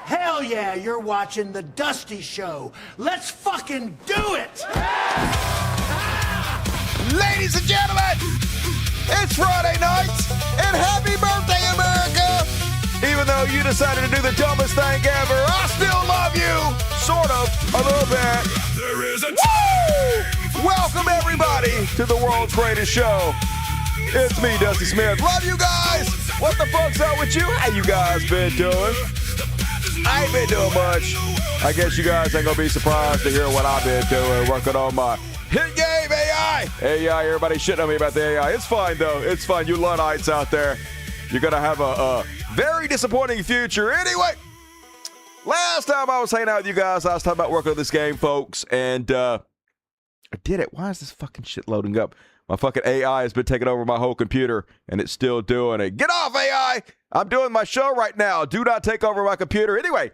Hell yeah, you're watching The Dusty Show. Let's fucking do it! Ladies and gentlemen, it's Friday night, and happy birthday, America! Even though you decided to do the dumbest thing ever, I still love you! Sort of, a little bit. There is a Woo! Welcome, everybody, to the world's greatest show. It's me, Dusty Smith. Love you guys! What the fuck's up with you? How you guys been doing? I ain't been doing much. I guess you guys ain't gonna be surprised to hear what I've been doing, working on my hit game AI. AI, everybody shitting on me about the AI. It's fine, though. It's fine. You Luddites out there, you're gonna have a very disappointing future. Anyway, last time I was hanging out with you guys, I was talking about working on this game, folks, and I did it. Why is this fucking shit loading up? My fucking AI has been taking over my whole computer, and it's still doing it. Get off, AI! I'm doing my show right now. Do not take over my computer. Anyway,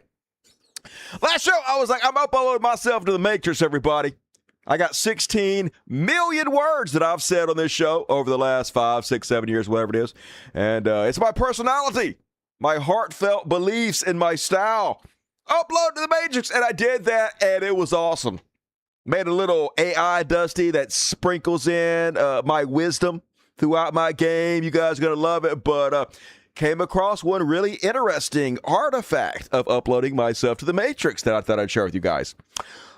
last show, I was like, I'm uploading myself to the Matrix, everybody. I got 16 million words that I've said on this show over the last 5, 6, 7 years, whatever it is. And it's my personality, my heartfelt beliefs, and my style. Upload to the Matrix, and I did that, and it was awesome. Made a little AI Dusty that sprinkles in my wisdom throughout my game. You guys are going to love it. But came across one really interesting artifact of uploading myself to the Matrix that I thought I'd share with you guys.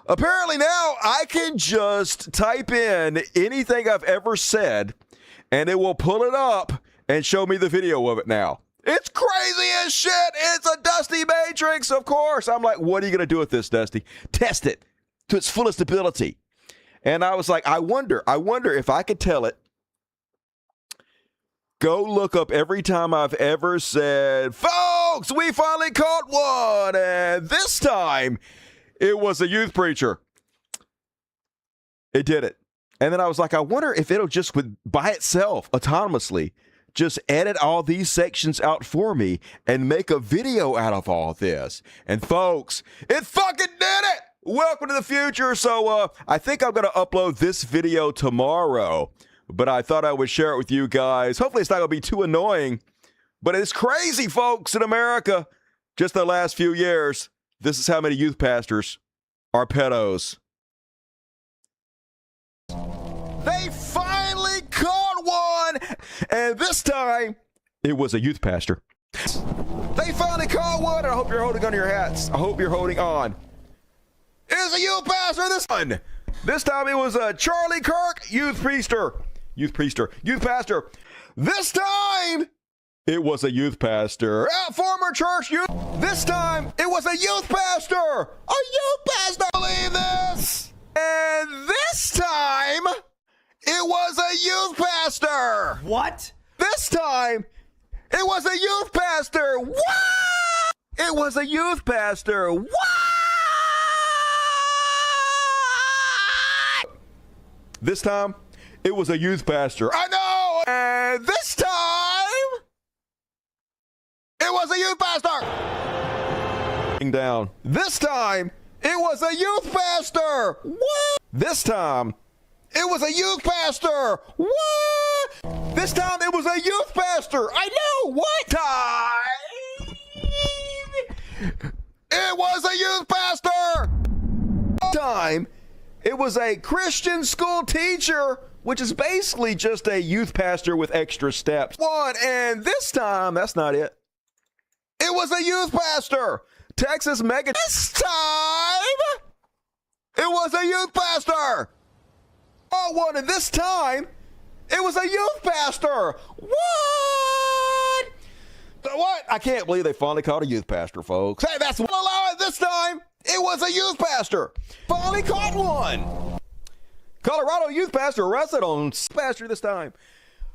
Apparently now I can just type in anything I've ever said, and it will pull it up and show me the video of it now. It's crazy as shit. It's a Dusty Matrix, of course. I'm like, what are you going to do with this, Dusty? Test it to its fullest ability. And I was like, I wonder if I could tell it, go look up every time I've ever said, folks, we finally caught one. And this time, it was a youth preacher. It did it. And then I was like, I wonder if it'll just, by itself, autonomously, just edit all these sections out for me and make a video out of all this. And folks, it fucking did it! Welcome to the future. So I think I'm going to upload this video tomorrow, but I thought I would share it with you guys. Hopefully it's not going to be too annoying, but it's crazy, folks, in America. Just the last few years, this is how many youth pastors are pedos. They finally caught one, and this time it was a youth pastor. They finally caught one, and I hope you're holding on to your hats. I hope you're holding on. It's a youth pastor this one. This time it was a Charlie Kirk youth pastor. This time it was a youth pastor. Former church youth. This time it was a youth pastor. A youth pastor. Believe this. And this time it was a youth pastor. What? This time it was a youth pastor. What? It was a youth pastor. What? This time, it was a youth pastor. I know! And this time, it was a youth pastor! Down. This time, it was a youth pastor! What? This time, it was a youth pastor! What? This time, it was a youth pastor! I know! What time? It was a youth pastor! Time. It was a Christian school teacher, which is basically just a youth pastor with extra steps. And this time, that's not it. It was a youth pastor. Texas mega. This time, it was a youth pastor. And this time, it was a youth pastor. What? What? I can't believe they finally caught a youth pastor, folks. Hey, that's what allow it this time. It was a youth pastor. Finally caught one. Colorado youth pastor arrested on pastor this time.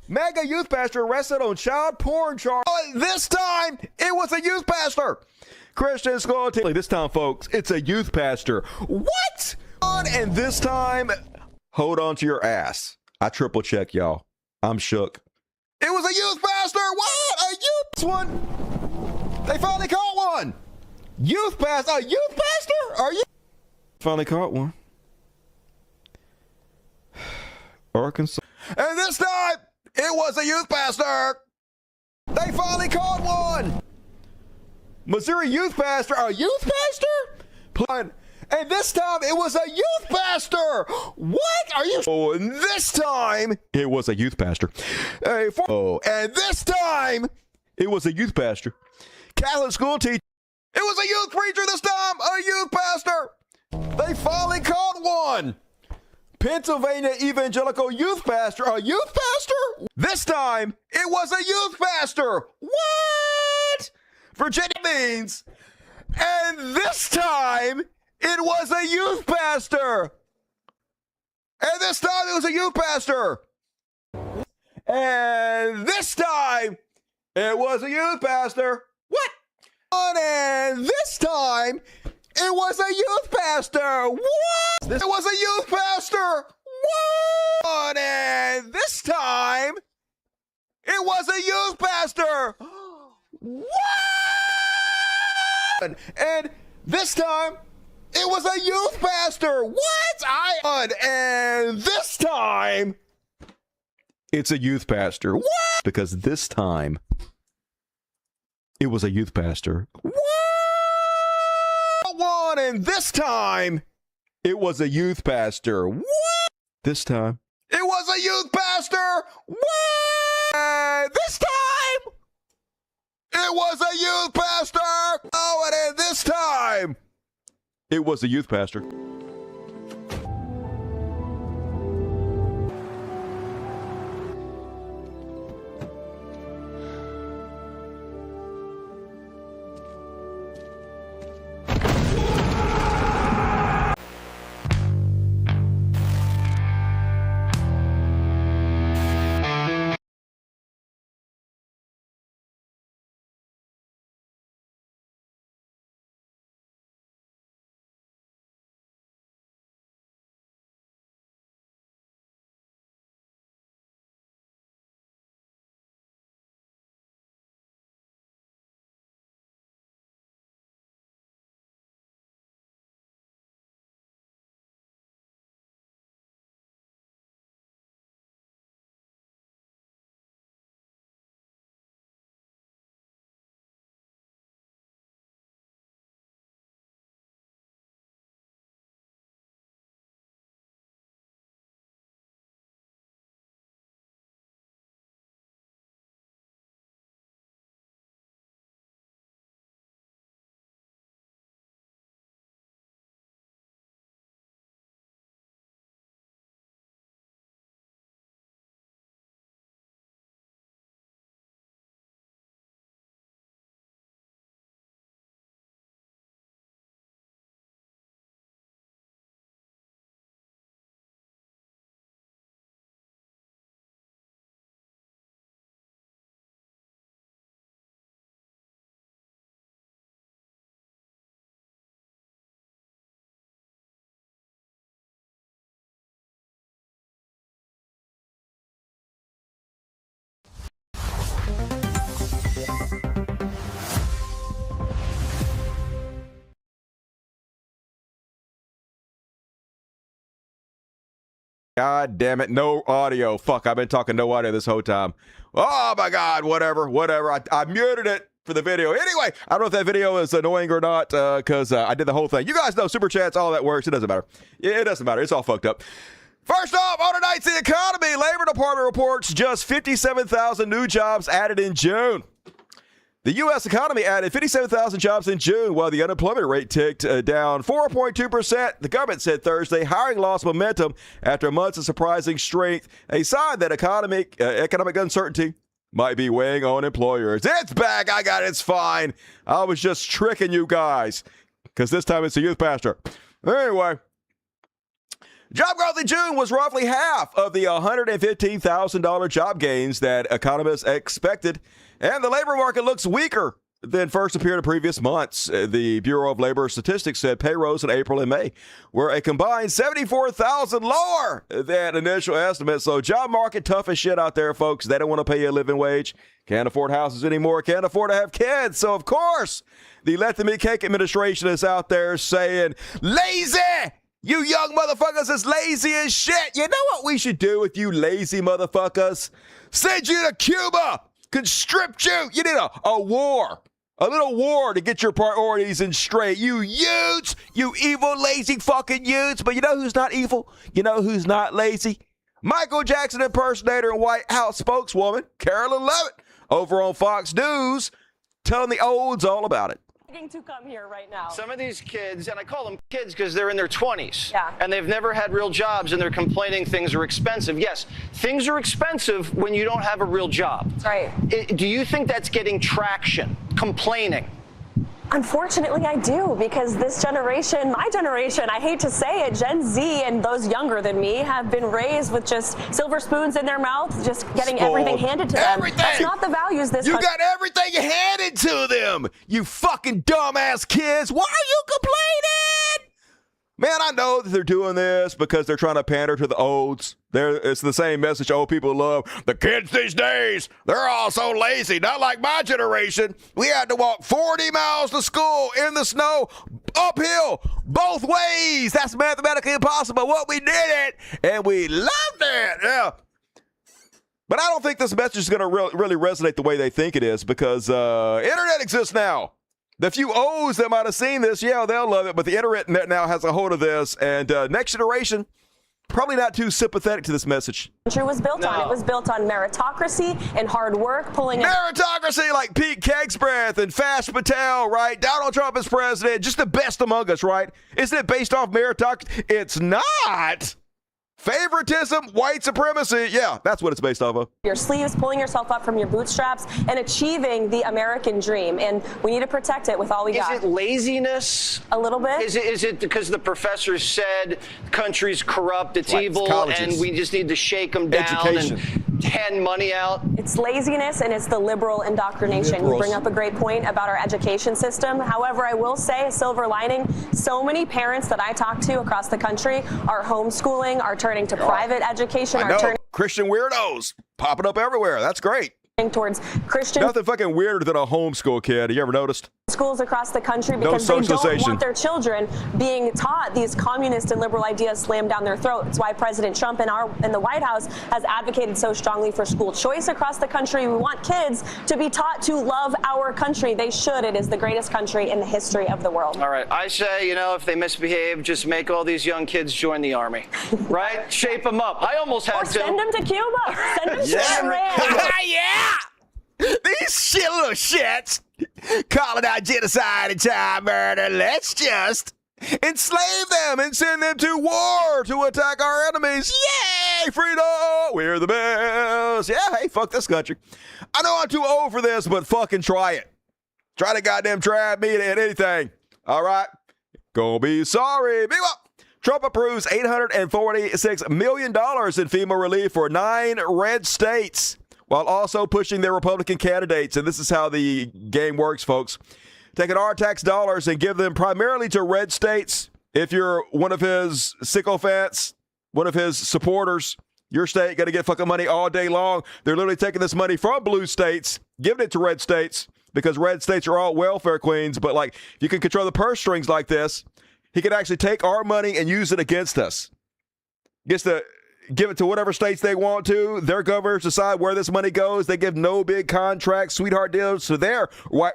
Mega youth pastor arrested on child porn charge. This time, it was a youth pastor. Christian school teacher. This time, folks, it's a youth pastor. What? And this time, hold on to your ass. I triple check, y'all. I'm shook. It was a youth pastor. What? A youth one. They finally caught one. Youth pastor? A youth pastor? Are you? Finally caught one. Arkansas. And this time, it was a youth pastor. They finally caught one. Missouri youth pastor, a youth pastor? And this time it was a youth pastor. What are you? Oh, and this time it was a youth pastor. And this time it was a youth pastor. Catholic school teacher. It was a youth preacher this time, a youth pastor. They finally caught one. Pennsylvania evangelical youth pastor, a youth pastor? This time it was a youth pastor. What? Virginia means. And this time it was a youth pastor. And this time it was a youth pastor. And this time it was a youth pastor. What? And this time it was a youth pastor. What? It was a youth pastor. What? And this time it was a youth pastor. What? And this time it was a youth pastor. What? And this time it's a youth pastor. What? Because this time it was a youth pastor. What? And this time it was a youth pastor. What? This time it was a youth pastor. What? And this time it was a youth pastor. Oh, and this time it was a youth pastor. God damn it, no audio. Fuck, I've been talking no audio this whole time. Oh my God, whatever. I muted it for the video. Anyway, I don't know if that video is annoying or not because I did the whole thing. You guys know Super Chats, all that works. It doesn't matter. It doesn't matter. It's all fucked up. First off, on tonight's The Economy, Labor Department reports just 57,000 new jobs added in June. The U.S. economy added 57,000 jobs in June, while the unemployment rate ticked down 4.2%. The government said Thursday hiring lost momentum after months of surprising strength, a sign that economic uncertainty might be weighing on employers. It's back. I got it. It's fine. I was just tricking you guys because this time it's a youth pastor. Anyway. Job growth in June was roughly half of the $115,000 job gains that economists expected, and the labor market looks weaker than first appeared in previous months. The Bureau of Labor Statistics said payrolls in April and May were a combined 74,000 lower than initial estimates. So job market tough as shit out there, folks. They don't want to pay you a living wage. Can't afford houses anymore. Can't afford to have kids. So, of course, the Let Them Eat Cake administration is out there saying, lazy! You young motherfuckers is lazy as shit. You know what we should do with you lazy motherfuckers? Send you to Cuba. Conscript you. You need a war. A little war to get your priorities in straight. You Utes, you evil, lazy fucking Utes. But you know who's not evil? You know who's not lazy? Michael Jackson impersonator and White House spokeswoman, Carolyn Levitt, over on Fox News, telling the olds all about it. To come here right now. Some of these kids, and I call them kids because they're in their 20s, yeah, and they've never had real jobs, and they're complaining things are expensive. Yes, things are expensive when you don't have a real job. That's right. Do you think that's getting traction, complaining? Unfortunately, I do, because this generation, my generation, I hate to say it, Gen Z and those younger than me have been raised with just silver spoons in their mouth, just getting everything handed to them. Everything. That's not the values this You country. got everything handed to them, you fucking dumbass kids. Why are you complaining? Man, I know that they're doing this because they're trying to pander to the olds. It's the same message old people love. The kids these days, they're all so lazy. Not like my generation. We had to walk 40 miles to school in the snow, uphill, both ways. That's mathematically impossible. What we did it, and we loved it. Yeah. But I don't think this message is going to really resonate the way they think it is because internet exists now. The few O's that might have seen this, yeah, they'll love it. But the internet now has a hold of this. And next generation, probably not too sympathetic to this message. Country was built on. It was built on meritocracy and hard work, meritocracy like Pete Kegsbreath and Fash Patel, right? Donald Trump is president, just the best among us, right? Isn't it based off meritocracy? It's not. Favoritism, white supremacy. Yeah, that's what it's based off of. Your sleeves, pulling yourself up from your bootstraps, and achieving the American dream. And we need to protect it with all we got. Is it laziness? A little bit. Is it because the professor said the country's corrupt, it's evil, and we just need to shake them down and hand money out? It's laziness, and it's the liberal indoctrination. You bring up a great point about our education system. However, I will say, a silver lining, so many parents that I talk to across the country are homeschooling, are turning to private education. I know. Christian weirdos popping up everywhere. That's great. Towards Christian. Nothing fucking weirder than a homeschool kid. Have you ever noticed? Schools across the country because they don't want their children being taught these communist and liberal ideas slammed down their throat. It's why President Trump in the White House has advocated so strongly for school choice across the country. We want kids to be taught to love our country. They should. It is the greatest country in the history of the world. All right. I say, if they misbehave, just make all these young kids join the army. Right? Shape them up. I almost had to. Send them to Cuba. Send them to Iran. Yeah. These little shits calling out genocide and child murder. Let's just enslave them and send them to war to attack our enemies. Yay, freedom! We're the best. Yeah, hey, fuck this country. I know I'm too old for this, but fucking try it. Try to goddamn trap me and anything. All right? Gonna be sorry. Meanwhile, Trump approves $846 million in FEMA relief for 9 red states, while also pushing their Republican candidates. And this is how the game works, folks. Taking our tax dollars and give them primarily to red states. If you're one of his sycophants, one of his supporters, your state got to get fucking money all day long. They're literally taking this money from blue states, giving it to red states, because red states are all welfare queens. But, if you can control the purse strings like this, he could actually take our money and use it against us. Gets to give it to whatever states they want to. Their governors decide where this money goes. They give no big contracts, sweetheart deals to their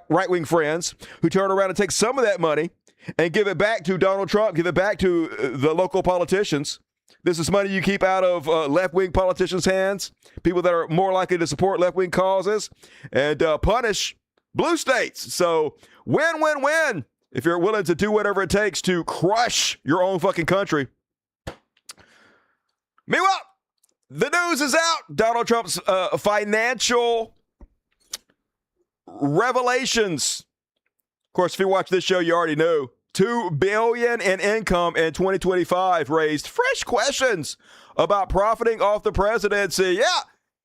right-wing friends who turn around and take some of that money and give it back to Donald Trump, give it back to the local politicians. This is money you keep out of left-wing politicians' hands, people that are more likely to support left-wing causes, and punish blue states. So win, win, win if you're willing to do whatever it takes to crush your own fucking country. Meanwhile, the news is out. Donald Trump's financial revelations. Of course, if you watch this show, you already know. $2 billion in income in 2025 raised fresh questions about profiting off the presidency. Yeah,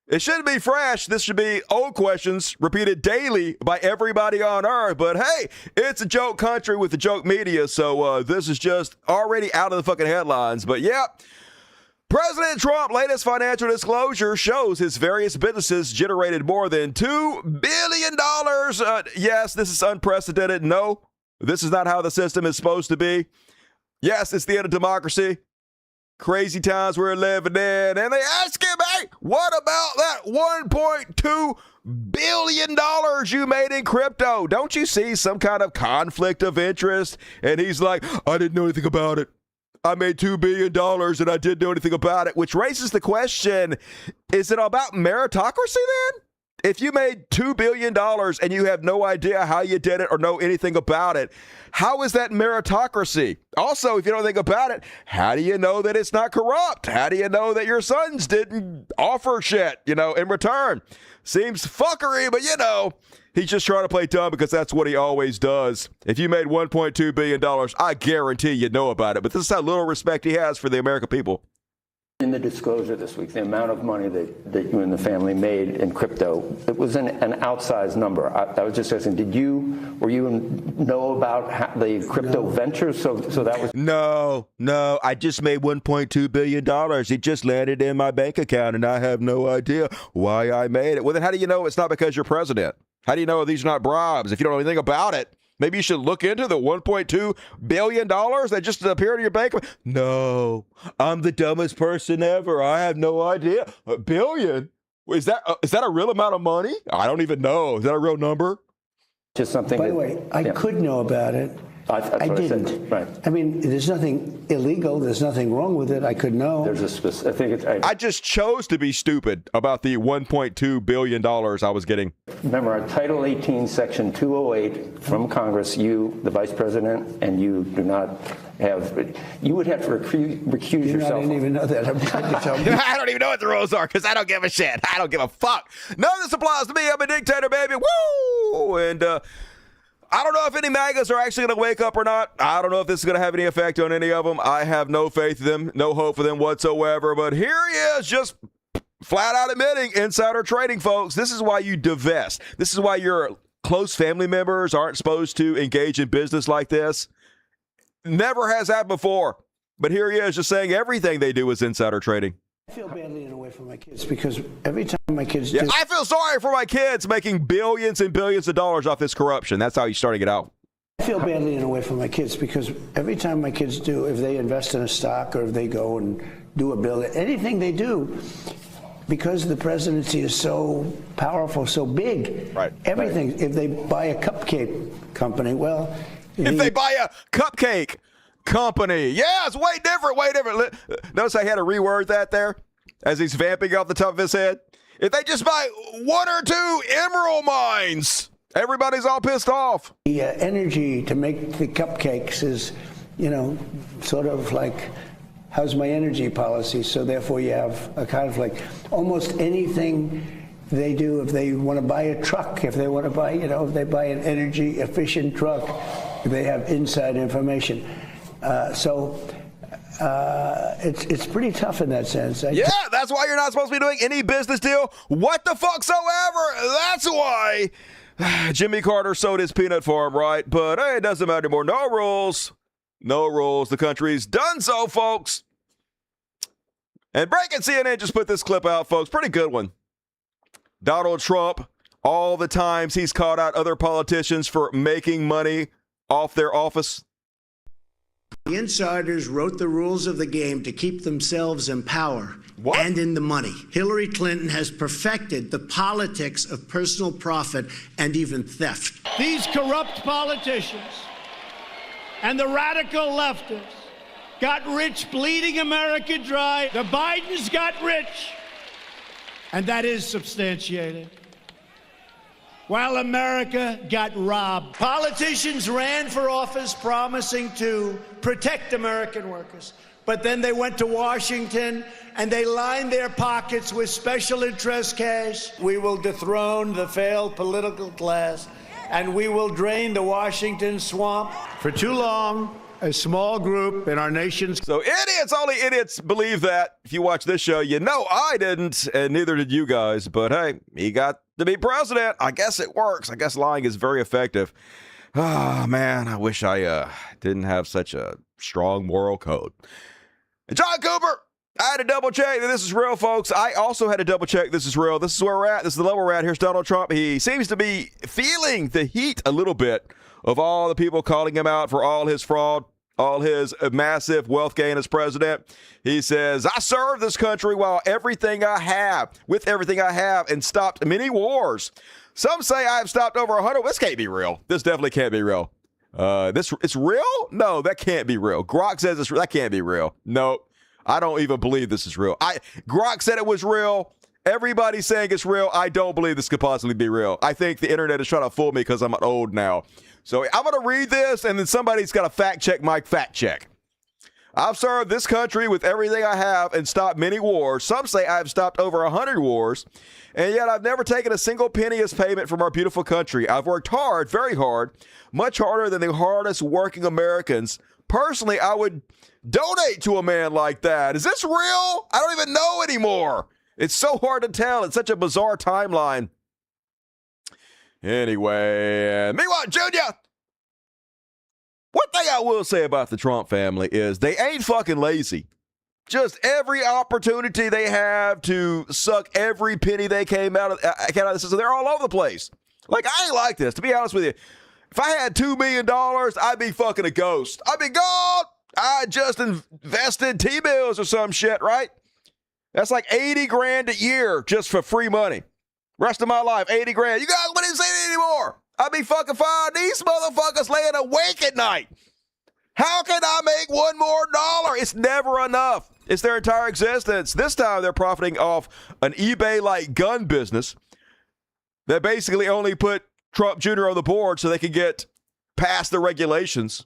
it shouldn't be fresh. This should be old questions repeated daily by everybody on earth. But hey, it's a joke country with the joke media. So this is just already out of the fucking headlines. But yeah. President Trump's latest financial disclosure shows his various businesses generated more than $2 billion. Yes, this is unprecedented. No, this is not how the system is supposed to be. Yes, it's the end of democracy. Crazy times we're living in. And they ask him, hey, what about that $1.2 billion you made in crypto. Don't you see some kind of conflict of interest? And he's like, I didn't know anything about it. I made $2 billion and I didn't know anything about it, which raises the question, is it about meritocracy then? If you made $2 billion and you have no idea how you did it or know anything about it, how is that meritocracy? Also, if you don't think about it, how do you know that it's not corrupt? How do you know that your sons didn't offer shit, in return? Seems fuckery, but he's just trying to play dumb because that's what he always does. If you made $1.2 billion, I guarantee you know about it. But this is how little respect he has for the American people. In the disclosure this week, the amount of money that you and the family made in crypto, it was an outsized number. I was just asking, were you know about the crypto ventures? So that was... No, I just made $1.2 billion. It just landed in my bank account, and I have no idea why I made it. Well, then how do you know it's not because you're president? How do you know these are not bribes if you don't know anything about it? Maybe you should look into the $1.2 billion that just appeared in your bank. No, I'm the dumbest person ever. I have no idea. A billion? Is that a real amount of money? I don't even know. Is that a real number? Just something. By the way, I could know about it. I didn't. Right. I mean, there's nothing illegal. There's nothing wrong with it. I could know. There's a specific. I just chose to be stupid about the $1.2 billion I was getting. Remember, our Title 18, Section 208 from Congress, you, the Vice President, and you do not have. You would have to recuse yourself. I didn't even know that. I'm trying to tell you. I don't even know what the rules are because I don't give a shit. I don't give a fuck. None of this applies to me. I'm a dictator, baby. Woo! And I don't know if any MAGAs are actually going to wake up or not. I don't know if this is going to have any effect on any of them. I have no faith in them, no hope for them whatsoever. But here he is, just flat out admitting insider trading, folks. This is why you divest. This is why your close family members aren't supposed to engage in business like this. Never has happened before. But here he is just saying everything they do is insider trading. I feel badly in a way for my kids because every time my kids do... I feel sorry for my kids making billions and billions of dollars off this corruption. That's how he's starting it out. I feel badly in a way for my kids because every time my kids do, if they invest in a stock or if they go and do a bill, anything they do, because the presidency is so powerful, so big, right? Everything. Right. If they buy a cupcake company, well... If they buy a cupcake company. Yeah, it's way different, way different. Notice I had to reword that there as he's vamping off the top of his head. If they just buy one or two emerald mines, everybody's all pissed off. The energy to make the cupcakes is, sort of like, how's my energy policy? So therefore you have a conflict. Almost anything they do, if they want to buy a truck, if they want to buy, if they buy an energy efficient truck, they have inside information. It's pretty tough in that sense. That's why you're not supposed to be doing any business deal what the fuck soever. That's why Jimmy Carter sold his peanut farm, right? But hey, it doesn't matter anymore. No rules. No rules. The country's done so, folks. And Breaking CNN just put this clip out, folks. Pretty good one. Donald Trump, all the times he's called out other politicians for making money off their office. The insiders wrote the rules of the game to keep themselves in power and in the money. Hillary Clinton has perfected the politics of personal profit and even theft. These corrupt politicians and the radical leftists got rich bleeding America dry. The Bidens got rich, and that is substantiated, while America got robbed. Politicians ran for office promising to protect American workers, but then they went to Washington and they lined their pockets with special interest cash. We will dethrone the failed political class, and we will drain the Washington swamp. For too long, a small group in our nation's... So idiots, only idiots believe that. If you watch this show, you know I didn't, and neither did you guys. But hey, he got to be president. I guess it works. I guess lying is very effective. Ah, man, I wish I didn't have such a strong moral code. And John Cooper, I had to double check that this is real, folks. I also had to double check this is real. This is where we're at. This is the level we're at. Here's Donald Trump. He seems to be feeling the heat a little bit of all the people calling him out for all his fraud, all his massive wealth gain as president. He says, I served this country with everything I have, and stopped many wars. Some say I have stopped over 100. This can't be real. This definitely can't be real. It's real? No, that can't be real. Grok says it's real. That can't be real. Nope. I don't even believe this is real. Grok said it was real. Everybody's saying it's real. I don't believe this could possibly be real. I think the internet is trying to fool me because I'm old now. So I'm going to read this, and then somebody's got to fact check my fact check. I've served this country with everything I have and stopped many wars. Some say I've stopped over 100 wars, and yet I've never taken a single penny as payment from our beautiful country. I've worked hard, very hard, much harder than the hardest working Americans. Personally, I would donate to a man like that. Is this real? I don't even know anymore. It's so hard to tell. It's such a bizarre timeline. Anyway, meanwhile, Junior, one thing I will say about the Trump family is they ain't fucking lazy. Just every opportunity they have to suck every penny they came out of the system, they're all over the place. Like, I ain't like this, to be honest with you. If I had $2 million, I'd be fucking a ghost. I'd be gone. I just invested T-bills or some shit, right? That's like 80 grand a year just for free money. Rest of my life, 80 grand. You guys wouldn't say it anymore. I'd be fucking fine. These motherfuckers laying awake at night. How can I make one more dollar? It's never enough. It's their entire existence. This time they're profiting off an eBay-like gun business that basically only put Trump Jr. on the board so they could get past the regulations.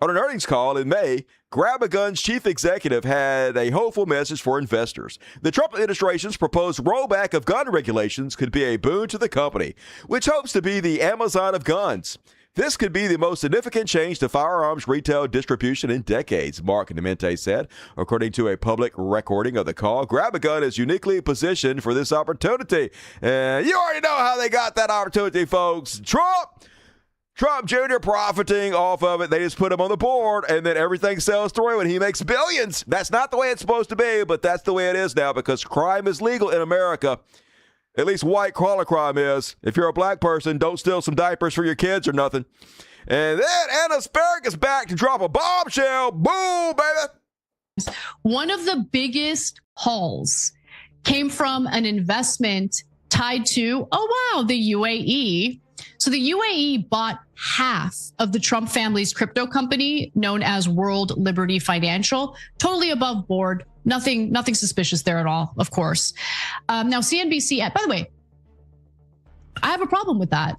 On an earnings call in May, Grab-A-Gun's chief executive had a hopeful message for investors. The Trump administration's proposed rollback of gun regulations could be a boon to the company, which hopes to be the Amazon of guns. This could be the most significant change to firearms retail distribution in decades, Mark Demente said. According to a public recording of the call, Grab-A-Gun is uniquely positioned for this opportunity. And you already know how they got that opportunity, folks. Trump Jr. profiting off of it. They just put him on the board, and then everything sells through, and he makes billions. That's not the way it's supposed to be, but that's the way it is now because crime is legal in America. At least white collar crime is. If you're a black person, don't steal some diapers for your kids or nothing. And then Anna Asparagus back to drop a bombshell. Boom, baby. One of the biggest hauls came from an investment tied to, the UAE. So the UAE bought half of the Trump family's crypto company known as World Liberty Financial, totally above board. Nothing suspicious there at all, of course. Now, CNBC, by the way, I have a problem with that.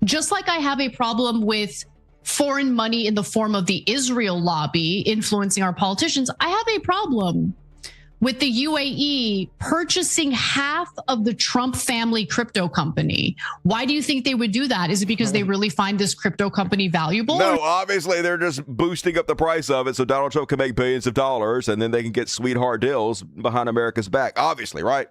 Just like I have a problem with foreign money in the form of the Israel lobby influencing our politicians, I have a problem with the UAE purchasing half of the Trump family crypto company. Why do you think they would do that? Is it because they really find this crypto company valuable? No, obviously they're just boosting up the price of it so Donald Trump can make billions of dollars and then they can get sweetheart deals behind America's back. Obviously, right?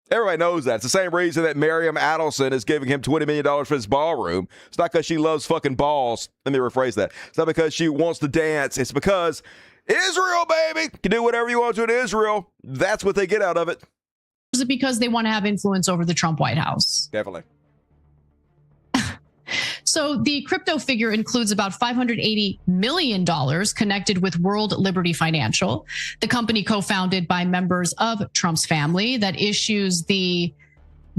Everybody knows that. It's the same reason that Miriam Adelson is giving him $20 million for his ballroom. It's not because she loves fucking balls. Let me rephrase that. It's not because she wants to dance. It's because Israel, baby, you can do whatever you want to in Israel. That's what they get out of it. Is it because they want to have influence over the Trump White House? Definitely. So the crypto figure includes about $580 million connected with World Liberty Financial, the company co-founded by members of Trump's family that issues the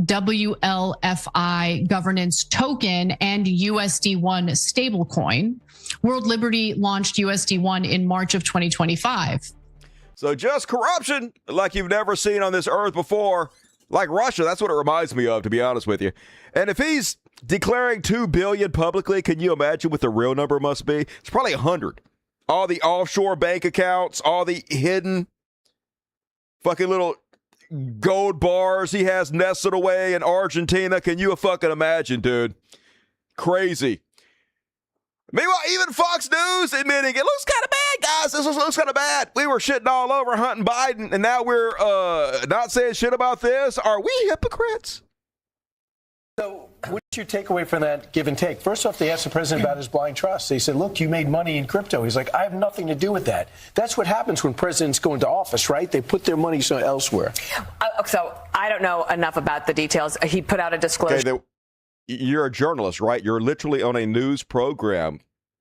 WLFI governance token and USD1 stablecoin. World Liberty launched USD1 in March of 2025. So just corruption like you've never seen on this earth before. Like Russia, that's what it reminds me of, to be honest with you. And if he's declaring $2 billion publicly, can you imagine what the real number must be? It's probably 100. All the offshore bank accounts, all the hidden fucking little gold bars he has nestled away in Argentina. Can you fucking imagine, dude? Crazy. Meanwhile, even Fox News admitting it looks kind of bad, guys. This looks kind of bad. We were shitting all over Hunting Biden, and now we're not saying shit about this. Are we hypocrites? So what's your takeaway from that give and take? First off, they asked the president about his blind trust. They said, look, you made money in crypto. He's like, I have nothing to do with that. That's what happens when presidents go into office, right? They put their money elsewhere. So I don't know enough about the details. He put out a disclosure. Okay, you're a journalist, right? You're literally on a news program.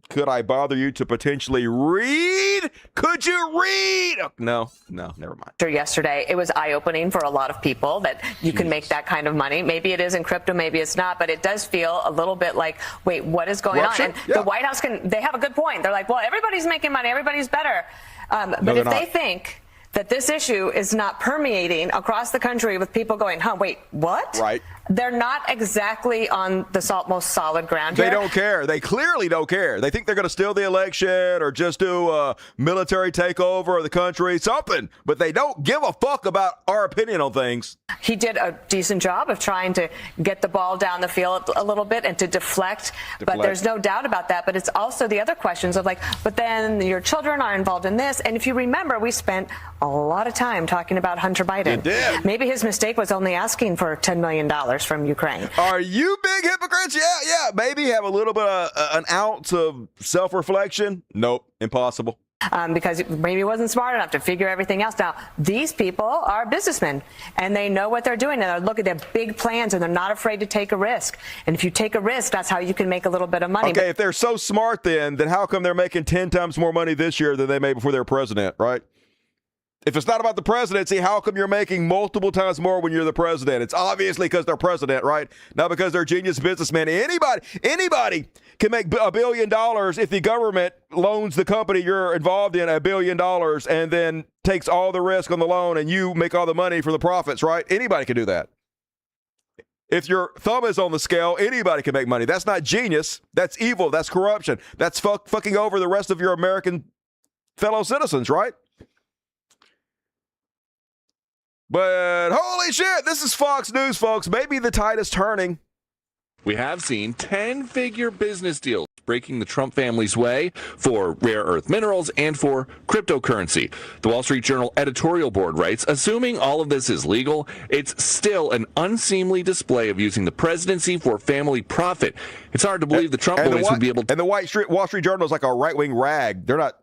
Could I bother you to potentially read? Could you read? Oh, no, never mind. Yesterday, it was eye-opening for a lot of people that you can make that kind of money. Maybe it is in crypto, maybe it's not, but it does feel a little bit like, wait, what is going on? And the White House they have a good point. They're like, well, everybody's making money, everybody's better. But if they think that this issue is not permeating across the country with people going, wait, what? Right. They're not exactly on the most solid ground here. They don't care. They clearly don't care. They think they're going to steal the election or just do a military takeover of the country, something. But they don't give a fuck about our opinion on things. He did a decent job of trying to get the ball down the field a little bit and to deflect. But there's no doubt about that. But it's also the other questions of like, but then your children are involved in this. And if you remember, we spent a lot of time talking about Hunter Biden. You did. Maybe his mistake was only asking for $10 million from Ukraine. Are you big hypocrites? Yeah. Maybe have a little bit of an ounce of self-reflection. Nope, impossible. Because maybe he wasn't smart enough to figure everything else. Now, these people are businessmen, and they know what they're doing, and they're looking at their big plans, and they're not afraid to take a risk. And if you take a risk, that's how you can make a little bit of money. Okay, if they're so smart then how come they're making 10 times more money this year than they made before they were president, right? If it's not about the presidency, how come you're making multiple times more when you're the president? It's obviously because they're president, right? Not because they're genius businessmen. Anybody can make $1 billion if the government loans the company you're involved in $1 billion and then takes all the risk on the loan and you make all the money for the profits, right? Anybody can do that. If your thumb is on the scale, anybody can make money. That's not genius. That's evil. That's corruption. That's fucking over the rest of your American fellow citizens, right? But holy shit, this is Fox News, folks. Maybe the tide is turning. We have seen 10-figure business deals breaking the Trump family's way for rare earth minerals and for cryptocurrency. The Wall Street Journal editorial board writes, assuming all of this is legal, it's still an unseemly display of using the presidency for family profit. It's hard to believe the Trump boys would be able to... And the Wall Street Journal is like a right-wing rag. They're not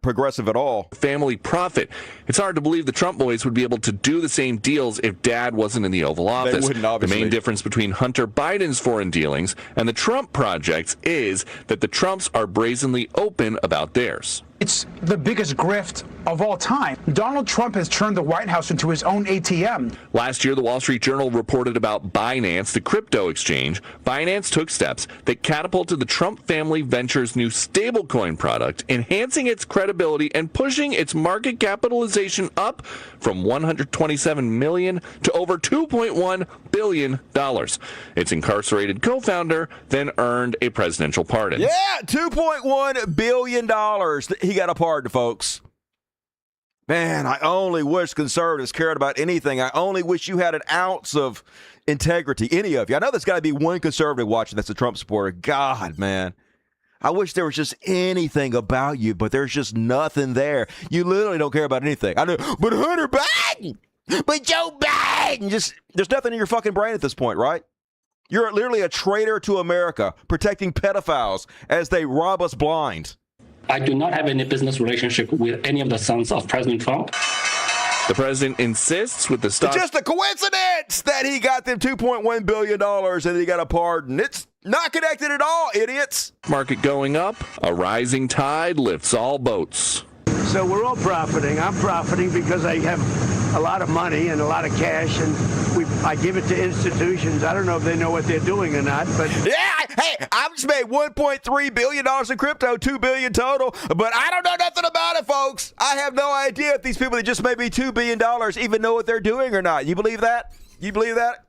progressive at all. Family profit. It's hard to believe the Trump boys would be able to do the same deals if Dad wasn't in the Oval Office. They wouldn't, obviously. The main difference between Hunter Biden's foreign dealings and the Trump projects is that the Trumps are brazenly open about theirs. It's the biggest grift of all time. Donald Trump has turned the White House into his own ATM. Last year, the Wall Street Journal reported about Binance, the crypto exchange. Binance took steps that catapulted the Trump family venture's new stablecoin product, enhancing its credibility and pushing its market capitalization up from $127 million to over $2.1 billion. Its incarcerated co-founder then earned a presidential pardon. Yeah, $2.1 billion. He got a pardon, folks. Man, I only wish conservatives cared about anything. I only wish you had an ounce of integrity, any of you. I know there's got to be one conservative watching that's a Trump supporter. God, man. I wish there was just anything about you, but there's just nothing there. You literally don't care about anything. I know, but Hunter Biden, but Joe Biden, there's nothing in your fucking brain at this point, right? You're literally a traitor to America, protecting pedophiles as they rob us blind. I do not have any business relationship with any of the sons of President Trump. The president insists with the stock. It's just a coincidence that he got them $2.1 billion and he got a pardon. It's not connected at all, idiots. Market going up, a rising tide lifts all boats. So we're all profiting. I'm profiting because I have a lot of money and a lot of cash, and I give it to institutions. I don't know if they know what they're doing or not, but yeah, hey, I've just made $1.3 billion in crypto, $2 billion total, but I don't know nothing about it, folks. I have no idea if these people that just made me $2 billion even know what they're doing or not. You believe that? You believe that?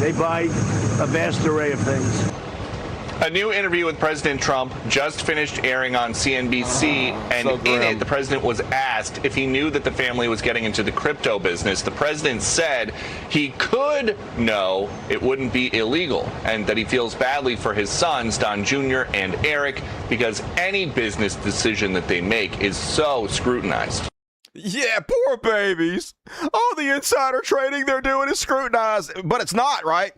They buy a vast array of things. A new interview with President Trump just finished airing on CNBC, and in it, the president was asked if he knew that the family was getting into the crypto business. The president said he could know it wouldn't be illegal, and that he feels badly for his sons, Don Jr. and Eric, because any business decision that they make is so scrutinized. Yeah, poor babies. All the insider trading they're doing is scrutinized, but it's not, right?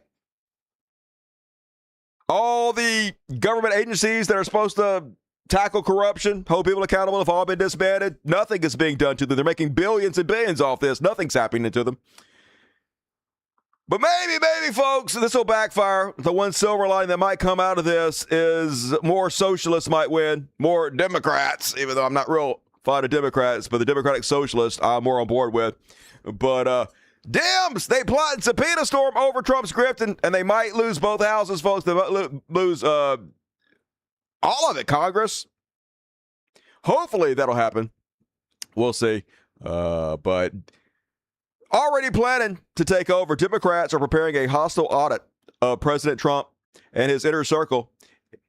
All the government agencies that are supposed to tackle corruption, hold people accountable, have all been disbanded. Nothing is being done to them. They're making billions and billions off this. Nothing's happening to them. But maybe, folks, this will backfire. The one silver lining that might come out of this is more socialists might win, more Democrats, even though I'm not real fond of Democrats, but the Democratic Socialists I'm more on board with. But Dems, they plot and subpoena storm over Trump's grift, and they might lose both houses, folks. They might lose all of it, Congress. Hopefully that'll happen. We'll see. But already planning to take over, Democrats are preparing a hostile audit of President Trump and his inner circle,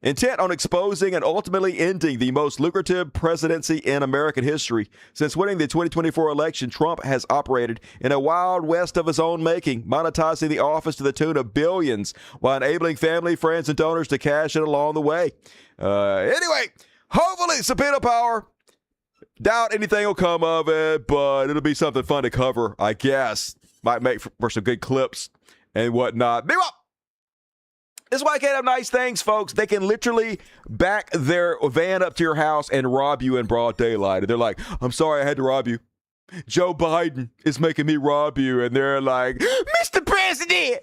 intent on exposing and ultimately ending the most lucrative presidency in American history. Since winning the 2024 election, Trump has operated in a wild west of his own making, monetizing the office to the tune of billions while enabling family, friends, and donors to cash in along the way. Anyway, hopefully subpoena power. Doubt anything will come of it, but it'll be something fun to cover, I guess. Might make for some good clips and whatnot. Meanwhile, this is why I can't have nice things, folks. They can literally back their van up to your house and rob you in broad daylight. And they're like, I'm sorry I had to rob you. Joe Biden is making me rob you. And they're like, Mr. President,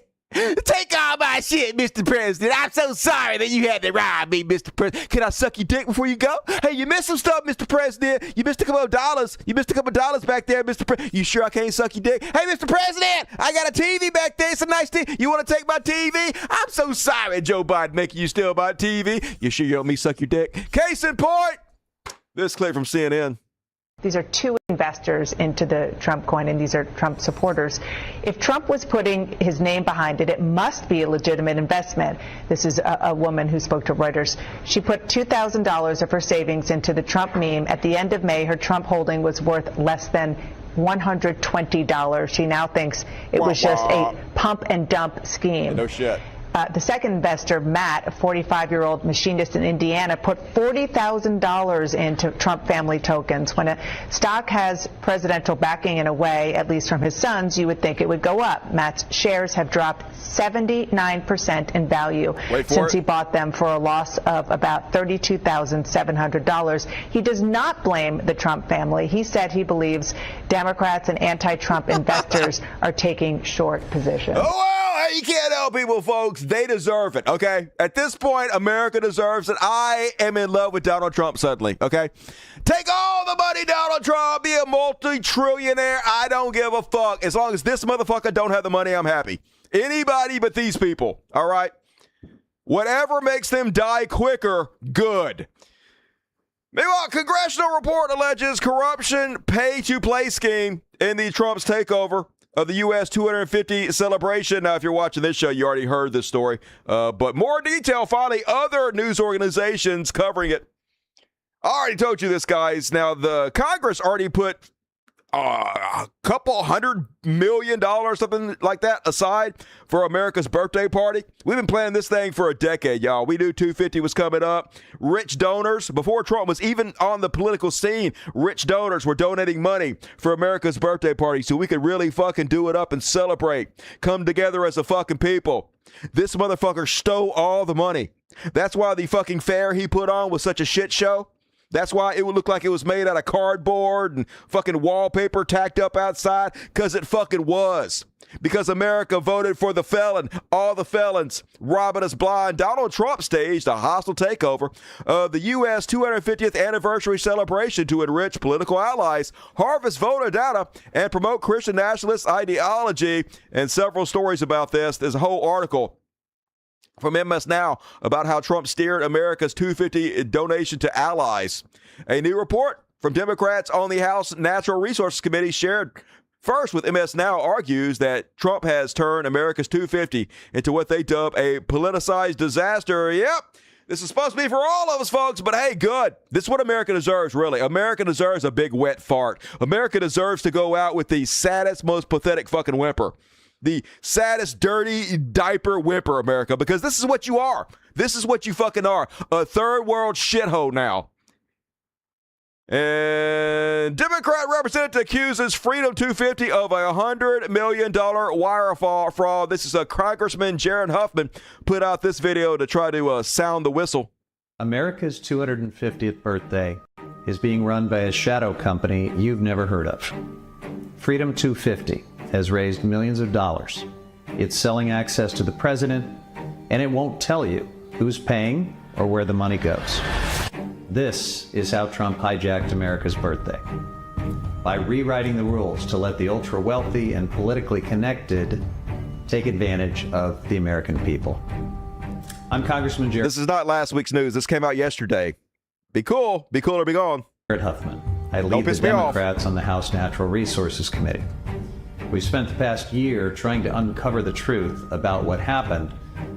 take all my shit, Mr. President. I'm so sorry that you had to rob me, Mr. President. Can I suck your dick before you go? Hey, you missed some stuff, Mr. President. You missed a couple of dollars. You missed a couple of dollars back there, Mr. President. You sure I can't suck your dick? Hey, Mr. President, I got a TV back there. It's a nice thing. You want to take my TV? I'm so sorry, Joe Biden, making you steal my TV. You sure you don't want me suck your dick? Case in point, this clip from CNN. These are two investors into the Trump coin, and these are Trump supporters. If Trump was putting his name behind it, it must be a legitimate investment. This is a woman who spoke to Reuters. She put $2,000 of her savings into the Trump meme. At the end of May, her Trump holding was worth less than $120. She now thinks it was just a pump and dump scheme. No shit. The second investor, Matt, a 45-year-old machinist in Indiana, put $40,000 into Trump family tokens. When a stock has presidential backing in a way, at least from his sons, you would think it would go up. Matt's shares have dropped 79% in value since he bought them for a loss of about $32,700. He does not blame the Trump family. He said he believes Democrats and anti-Trump investors are taking short positions. Oh, well, you can't help people, folks. They deserve it, okay? At this point, America deserves it. I am in love with Donald Trump suddenly, okay? Take all the money, Donald Trump. Be a multi-trillionaire. I don't give a fuck. As long as this motherfucker don't have the money, I'm happy. Anybody but these people, all right? Whatever makes them die quicker, good. Meanwhile, congressional report alleges corruption pay-to-play scheme in the Trump's takeover of the U.S. 250 celebration. Now, if you're watching this show, you already heard this story. But more detail, finally, other news organizations covering it. I already told you this, guys. Now, the Congress already put a couple $100 million, something like that, aside for America's birthday party. We've been planning this thing for a decade, y'all. We knew 250 was coming up. Rich donors, before Trump was even on the political scene, rich donors were donating money for America's birthday party so we could really fucking do it up and celebrate. Come together as a fucking people. This motherfucker stole all the money. That's why the fucking fair he put on was such a shit show. That's why it would look like it was made out of cardboard and fucking wallpaper tacked up outside, because it fucking was. Because America voted for the felon, all the felons, robbing us blind. Donald Trump staged a hostile takeover of the U.S. 250th anniversary celebration to enrich political allies, harvest voter data, and promote Christian nationalist ideology. And several stories about this. There's a whole article from MS Now about how Trump steered America's 250 donation to allies. A new report from Democrats on the House Natural Resources Committee shared first with MS Now argues that Trump has turned America's 250 into what they dub a politicized disaster. Yep, this is supposed to be for all of us, folks, but hey, good. This is what America deserves, really. America deserves a big wet fart. America deserves to go out with the saddest, most pathetic fucking whimper. The saddest, dirty diaper whimper, America, because this is what you are. This is what you fucking are. A third world shithole now. And Democrat representative accuses Freedom 250 of a $100 million wire fraud. This is a Congressman Jaron Huffman put out this video to try to sound the whistle. America's 250th birthday is being run by a shadow company you've never heard of. Freedom 250 has raised millions of dollars It's selling access to the president, and it won't tell you who's paying or where the money goes. This is how Trump hijacked America's birthday. By rewriting the rules to let the ultra-wealthy and politically connected take advantage of the American people. I'm Congressman Jared. This is not last week's news. This came out yesterday. Be cool. Be cool or be gone. Jared Huffman. I lead the Democrats on the House Natural Resources Committee. We spent the past year trying to uncover the truth about what happened,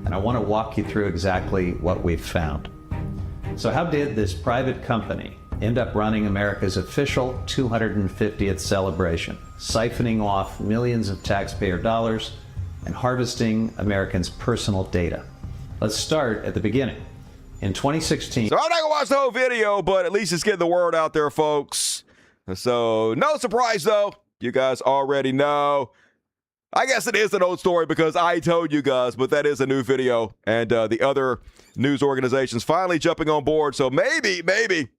and I want to walk you through exactly what we've found. So how did this private company end up running America's official 250th celebration, siphoning off millions of taxpayer dollars and harvesting Americans' personal data? Let's start at the beginning. In 2016... So I'm not going to watch the whole video, but at least it's getting the word out there, folks. So no surprise, though. You guys already know. I guess it is an old story because I told you guys, but that is a new video. And the other news organizations finally jumping on board. So maybe.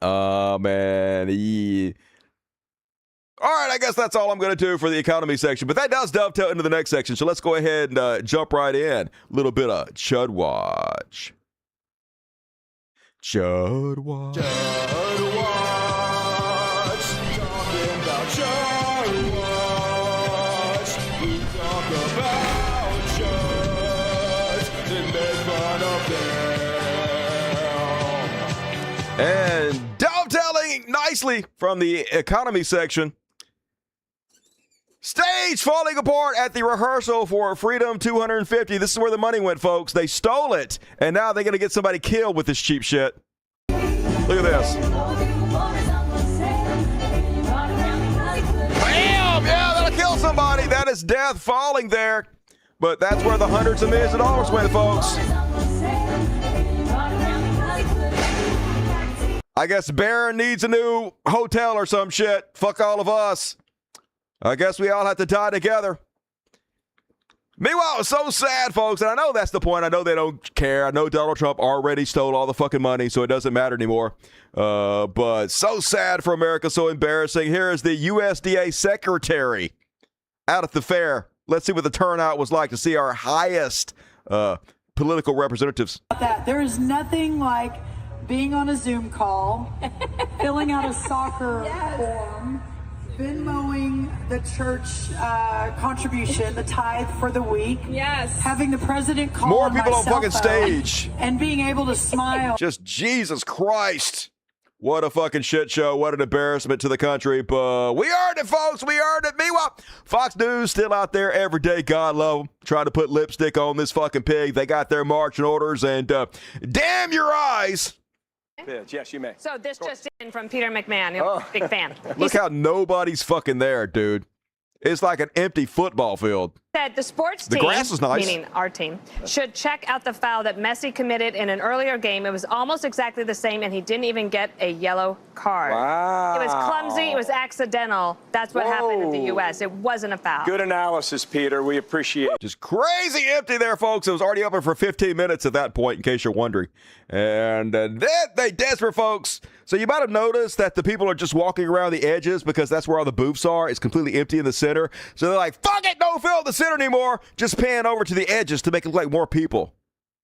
Oh, man. Yeah. All right, I guess that's all I'm going to do for the economy section. But that does dovetail into the next section. So let's go ahead and jump right in. A little bit of Chud Watch. Chud Watch. Chud Watch. Talking about Chud Watch. We talk about Chuds and make fun of them. And dovetailing nicely from the economy section. Stage falling apart at the rehearsal for Freedom 250. This is where the money went, folks. They stole it, and now they're going to get somebody killed with this cheap shit. Look at this. Bam! Yeah, that'll kill somebody. That is death falling there. But that's where the hundreds of millions of dollars went, folks. I guess Barron needs a new hotel or some shit. Fuck all of us. I guess we all have to die together. Meanwhile, it's so sad, folks, and I know that's the point. I know they don't care. I know Donald Trump already stole all the fucking money, so it doesn't matter anymore. But so sad for America, so embarrassing. Here is the USDA secretary out at the fair. Let's see what the turnout was like to see our highest political representatives. There is nothing like being on a Zoom call, filling out a soccer form, Venmoing the church contribution, the tithe for the week. Yes. Having the president call more on people my on cell fucking phone stage. And being able to smile. Just Jesus Christ. What a fucking shit show. What an embarrassment to the country. But we earned it, folks. We earned it. Meanwhile, Fox News still out there every day. God love them. Trying to put lipstick on this fucking pig. They got their marching orders. And damn your eyes. Yes, you may. So this just in from Peter McMahon, big fan. Look how nobody's fucking there, dude. It's like an empty football field. Said the sports team, grass is nice. Meaning our team, should check out the foul that Messi committed in an earlier game. It was almost exactly the same, and he didn't even get a yellow card. Wow. It was clumsy. It was accidental. That's what happened in the U.S. It wasn't a foul. Good analysis, Peter. We appreciate it. Just crazy empty there, folks. It was already open for 15 minutes at that point, in case you're wondering. And then they desperate, folks. So you might have noticed that the people are just walking around the edges because that's where all the booths are. It's completely empty in the center. So they're like, fuck it, don't fill the center anymore. Just pan over to the edges to make it look like more people.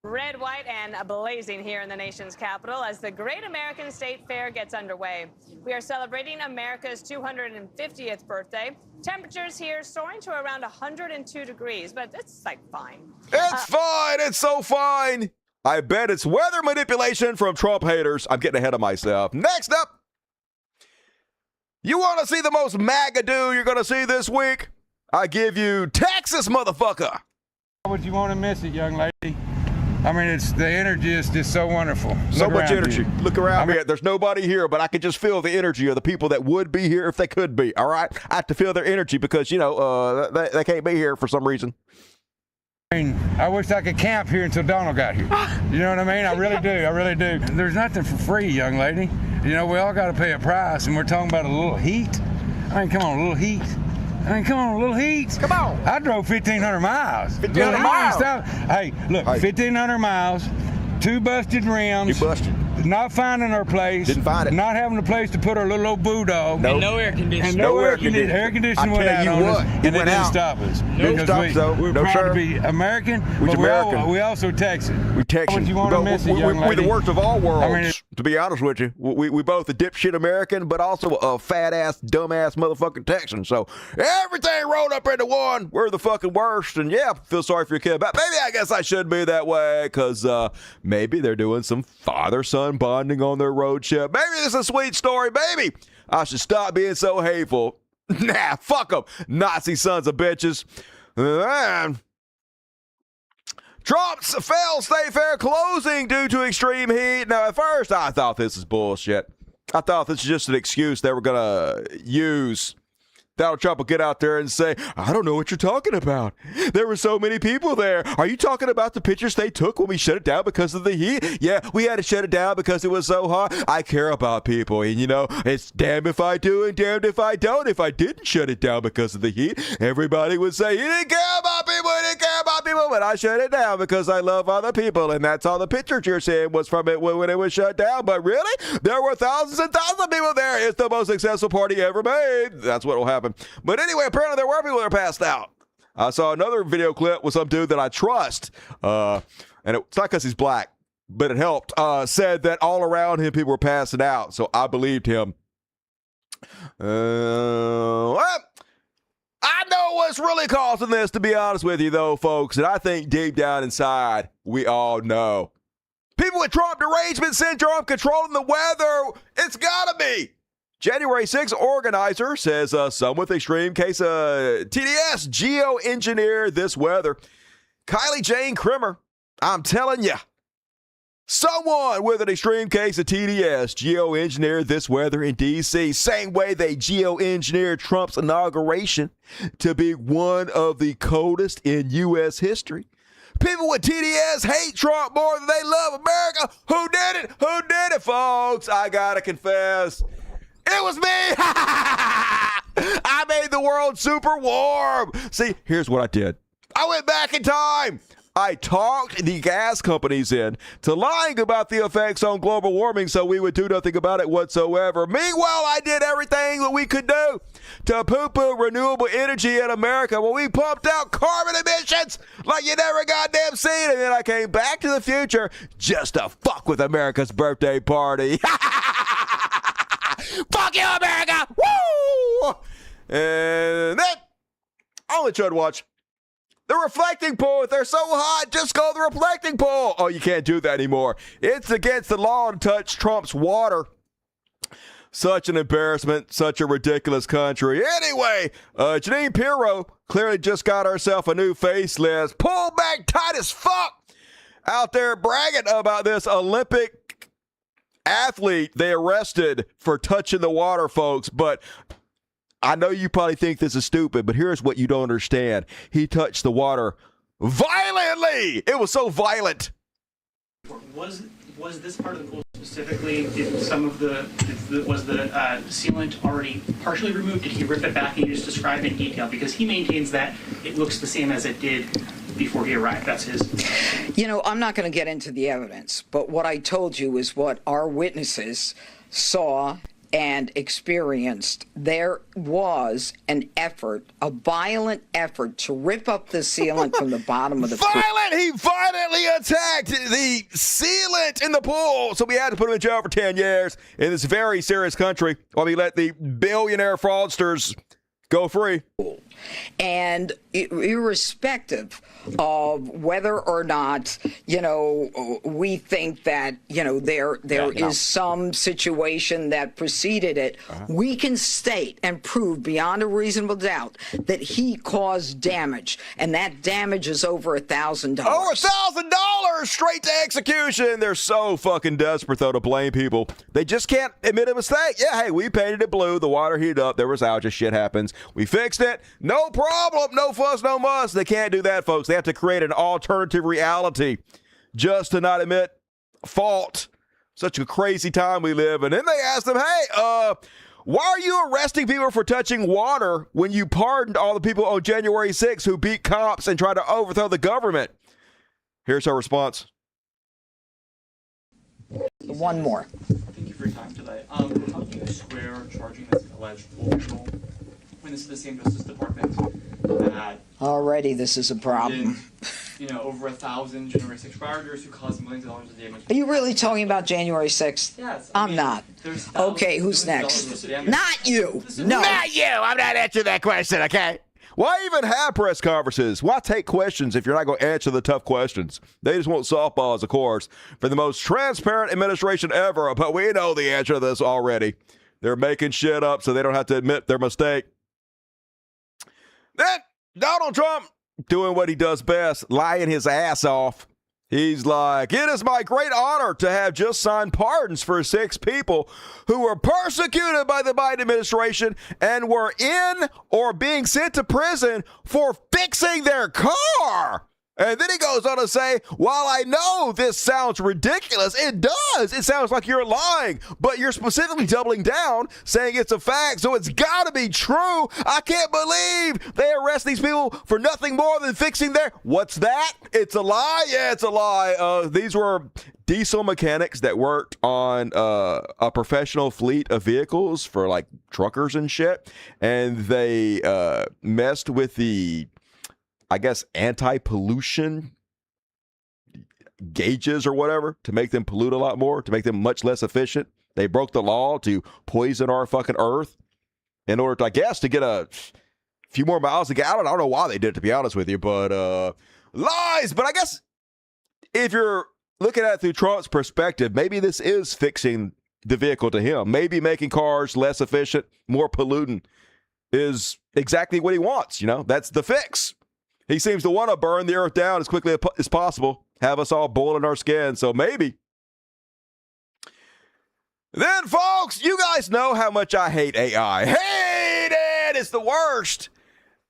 Red, white, and blazing here in the nation's capital as the Great American State Fair gets underway. We are celebrating America's 250th birthday. Temperatures here soaring to around 102 degrees, but it's like fine. It's fine. It's so fine. I bet it's weather manipulation from Trump haters. I'm getting ahead of myself. Next up, you want to see the most MAGA dude you're going to see this week? I give you Texas, motherfucker. Why would you want to miss it, young lady? I mean, it's the energy is just so wonderful. So much energy. Look around me. There's nobody here, but I can just feel the energy of the people that would be here if they could be. All right? I have to feel their energy because, you know, they can't be here for some reason. I mean, I wish I could camp here until Donald got here. You know what I mean? I really do. I really do. There's nothing for free, young lady. You know, we all got to pay a price, and we're talking about a little heat. I mean, come on, a little heat. Come on. I drove 1,500 miles. 1,500 miles? Hey, look, 1,500 miles, 2 busted rims. You busted. not finding our place. Didn't find it. Not having a place to put our little old bulldog. Nope. And no air conditioning. And no air conditioning. Air conditioning went out on us, and it didn't stop us. We're proud to be American, but we also Texan. We Texan. You want to miss it, young lady. We're the worst of all worlds, to be honest with you. We both a dipshit American, but also a fat-ass, dumb-ass motherfucking Texan. So everything rolled up into one. We're the fucking worst. And yeah, feel sorry for your kid. But maybe I guess I should be that way because maybe they're doing some father-son bonding on their road trip. Maybe this is a sweet story. Maybe I should stop being so hateful. Nah, fuck them. Nazi sons of bitches. Trump's failed state fair closing due to extreme heat. Now, at first, I thought this is bullshit. I thought this was just an excuse they were going to use. Donald Trump will get out there and say, I don't know what you're talking about. There were so many people there. Are you talking about the pictures they took when we shut it down because of the heat? Yeah, we had to shut it down because it was so hot. I care about people. And, you know, it's damned if I do and damned if I don't. If I didn't shut it down because of the heat, everybody would say, you didn't care about people, you didn't care about people. But I shut it down because I love other people. And that's all the pictures you're seeing was from it when it was shut down. But really, there were thousands and thousands of people there. It's the most successful party ever made. That's what will happen. But anyway, apparently there were people that are passed out. I saw another video clip with some dude that I trust, and it's not because he's black, but it helped, said that all around him people were passing out, so I believed him. Well, I know what's really causing this, to be honest with you, though, folks, and I think deep down inside, we all know. People with Trump derangement syndrome controlling the weather, it's gotta be. January 6th organizer says some with extreme case of TDS geoengineered this weather. Kylie Jane Krimmer, I'm telling you, someone with an extreme case of TDS geoengineered this weather in D.C. Same way they geoengineered Trump's inauguration to be one of the coldest in U.S. history. People with TDS hate Trump more than they love America. Who did it? Who did it, folks? I gotta confess. It was me! I made the world super warm! See, here's what I did. I went back in time! I talked the gas companies in to lying about the effects on global warming so we would do nothing about it whatsoever. Meanwhile, I did everything that we could do to poo-poo renewable energy in America when we pumped out carbon emissions like you never goddamn seen. And then I came back to the future just to fuck with America's birthday party. Fuck you, America! Woo! And then, on the Chud Watch, the reflecting pool. If they're so hot, just go to the reflecting pool. Oh, you can't do that anymore. It's against the law to touch Trump's water. Such an embarrassment. Such a ridiculous country. Anyway, Janine Pirro clearly just got herself a new facelift. Pulled back tight as fuck. Out there bragging about this Olympic athlete they arrested for touching the water, folks. But I know you probably think this is stupid, but here's what you don't understand. He touched the water violently. It was so violent. Was this part of the pool specifically, did some of was the sealant already partially removed? Did he rip it back and you just describe in detail? Because he maintains that it looks the same as it did before he arrived. That's his. You know, I'm not going to get into the evidence, but what I told you is what our witnesses saw and experienced. There was an effort, a violent effort to rip up the sealant from the bottom of the pool. He violently attacked the sealant in the pool. So we had to put him in jail for 10 years in this very serious country while we let the billionaire fraudsters go free. And irrespective of whether or not, you know, we think that, you know, there is some situation that preceded it, we can state and prove beyond a reasonable doubt that he caused damage, and that damage is over $1,000. Over $1,000 straight to execution. They're so fucking desperate, though, to blame people. They just can't admit a mistake. Yeah, hey, we painted it blue. The water heated up. There was algae. Shit happens. We fixed it. No problem. No fuss, no muss. They can't do that, folks. They have to create an alternative reality just to not admit fault. Such a crazy time we live in. And then they asked them, hey, why are you arresting people for touching water when you pardoned all the people on January 6th who beat cops and tried to overthrow the government? Here's her response. One more. Thank you for your time today. How do you square charging this alleged official when this is the same Justice Department that already this is a problem? Over 1,000 January 6th rioters who caused millions of dollars of damage. Are you really talking about January 6th? Yes. I'm not. Okay, who's next? Not you. No. Not you. I'm not answering that question, okay? Why even have press conferences? Why take questions if you're not going to answer the tough questions? They just want softballs, of course, for the most transparent administration ever, but we know the answer to this already. They're making shit up so they don't have to admit their mistake. Then Donald Trump doing what he does best, lying his ass off. He's like, it is my great honor to have just signed pardons for 6 people who were persecuted by the Biden administration and were in or being sent to prison for fixing their car. And then he goes on to say, while I know this sounds ridiculous, it does. It sounds like you're lying, but you're specifically doubling down, saying it's a fact, so it's got to be true. I can't believe they arrest these people for nothing more than fixing their... What's that? It's a lie? Yeah, it's a lie. These were diesel mechanics that worked on a professional fleet of vehicles for, like, truckers and shit, and they messed with the... I guess, anti-pollution gauges or whatever to make them pollute a lot more, to make them much less efficient. They broke the law to poison our fucking earth in order to, I guess, to get a few more miles to gallon. I don't know why they did it, to be honest with you, but lies. But I guess if you're looking at it through Trump's perspective, maybe this is fixing the vehicle to him. Maybe making cars less efficient, more pollutant is exactly what he wants. That's the fix. He seems to want to burn the earth down as quickly as possible, have us all boiling our skin. So maybe. Then, folks, you guys know how much I hate AI. Hate it! It's the worst.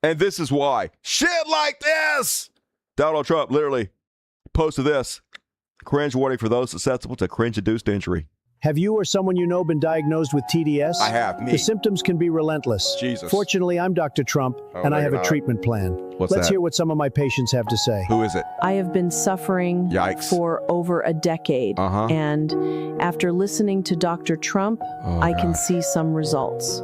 And this is why. Shit like this. Donald Trump literally posted this. Cringe warning for those susceptible to cringe-induced injury. Have you or someone you know been diagnosed with TDS? I have, me. The symptoms can be relentless. Jesus. Fortunately, I'm Dr. Trump, and I have a treatment plan. Let's hear what some of my patients have to say. Who is it? I have been suffering for over a decade. And after listening to Dr. Trump, I can see some results.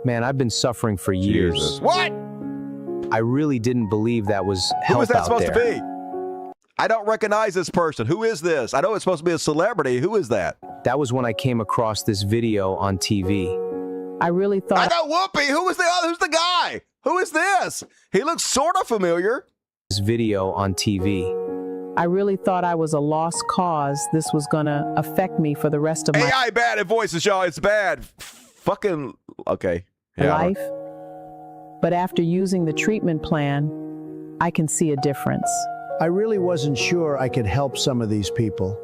Man, I've been suffering for years. Jesus. What? I really didn't believe that was help Who is that out supposed there. to be? I don't recognize this person. Who is this? I know it's supposed to be a celebrity. Who is that? That was when I came across this video on TV. I really thought... I know Whoopi. Who's the guy? Who is this? He looks sort of familiar. This video on TV. I really thought I was a lost cause. This was going to affect me for the rest of my... AI bad at voices, y'all. It's bad. Fucking... Okay. Yeah, life. But after using the treatment plan, I can see a difference. I really wasn't sure I could help some of these people.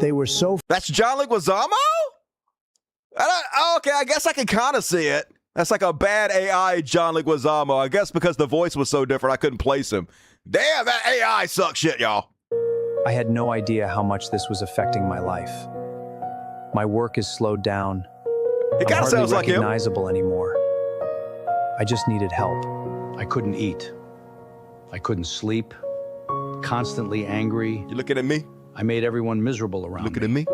They were so... That's John Leguizamo? Okay, I guess I can kind of see it. That's like a bad AI John Leguizamo. I guess because the voice was so different, I couldn't place him. Damn, that AI sucks shit, y'all. I had no idea how much this was affecting my life. My work is slowed down. It kind of sounds like him. I'm hardly recognizable anymore. I just needed help. I couldn't eat. I couldn't sleep. Constantly angry. You looking at me? I made everyone miserable around me. Looking at me?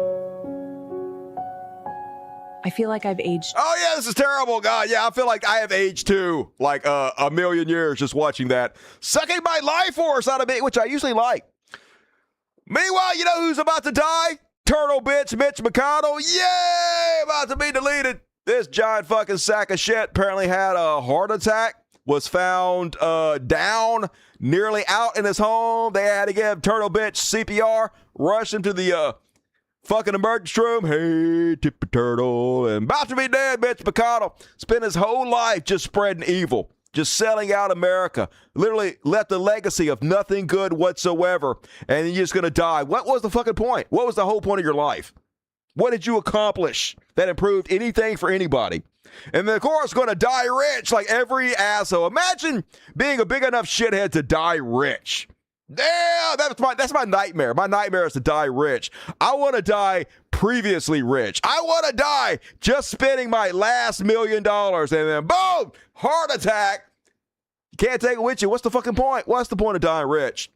I feel like I've aged. Oh, yeah, this is terrible, God. Yeah, I feel like I have aged too. Like a million years just watching that. Sucking my life force out of me, which I usually like. Meanwhile, you know who's about to die? Turtle bitch Mitch McConnell. Yay! About to be deleted. This giant fucking sack of shit apparently had a heart attack. Was found down, nearly out in his home. They had to give Turtle Bitch CPR, rush him to the fucking emergency room. Hey, Tippy Turtle. And about to be dead, Mitch McConnell. Spent his whole life just spreading evil, just selling out America. Literally left a legacy of nothing good whatsoever. And you're just going to die. What was the fucking point? What was the whole point of your life? What did you accomplish that improved anything for anybody? And then, of course, going to die rich like every asshole. Imagine being a big enough shithead to die rich. Damn, that's my nightmare. My nightmare is to die rich. I want to die previously rich. I want to die just spending my last $1 million and then, boom, heart attack. You can't take it with you. What's the fucking point? What's the point of dying rich?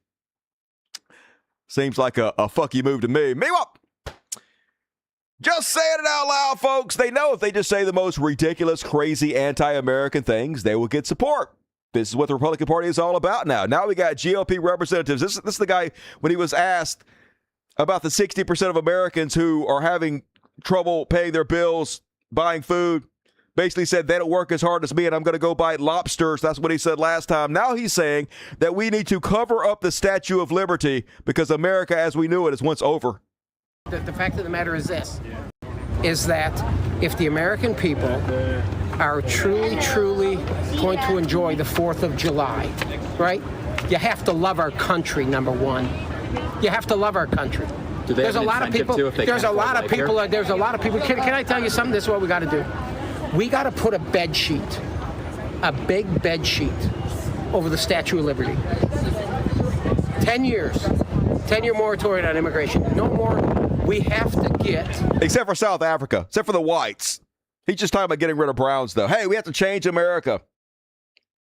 Seems like a fuck you move to me. Meanwhile, just saying it out loud, folks. They know if they just say the most ridiculous, crazy, anti-American things, they will get support. This is what the Republican Party is all about now. Now we got GOP representatives. This is the guy, when he was asked about the 60% of Americans who are having trouble paying their bills, buying food, basically said they don't work as hard as me and I'm going to go buy lobsters. That's what he said last time. Now he's saying that we need to cover up the Statue of Liberty because America as we knew it is once over. The fact of the matter is this, is that if the American people are truly going to enjoy the 4th of July, right? You have to love our country, number one. You have to love our country. There's a lot of people. There's a lot of people. Can I tell you something? This is what we got to do. We got to put a bed sheet, a big bed sheet, over the Statue of Liberty. 10 years. 10-year moratorium on immigration. No more. We have to get. Except for South Africa. Except for the whites. He's just talking about getting rid of browns, though. Hey, we have to change America.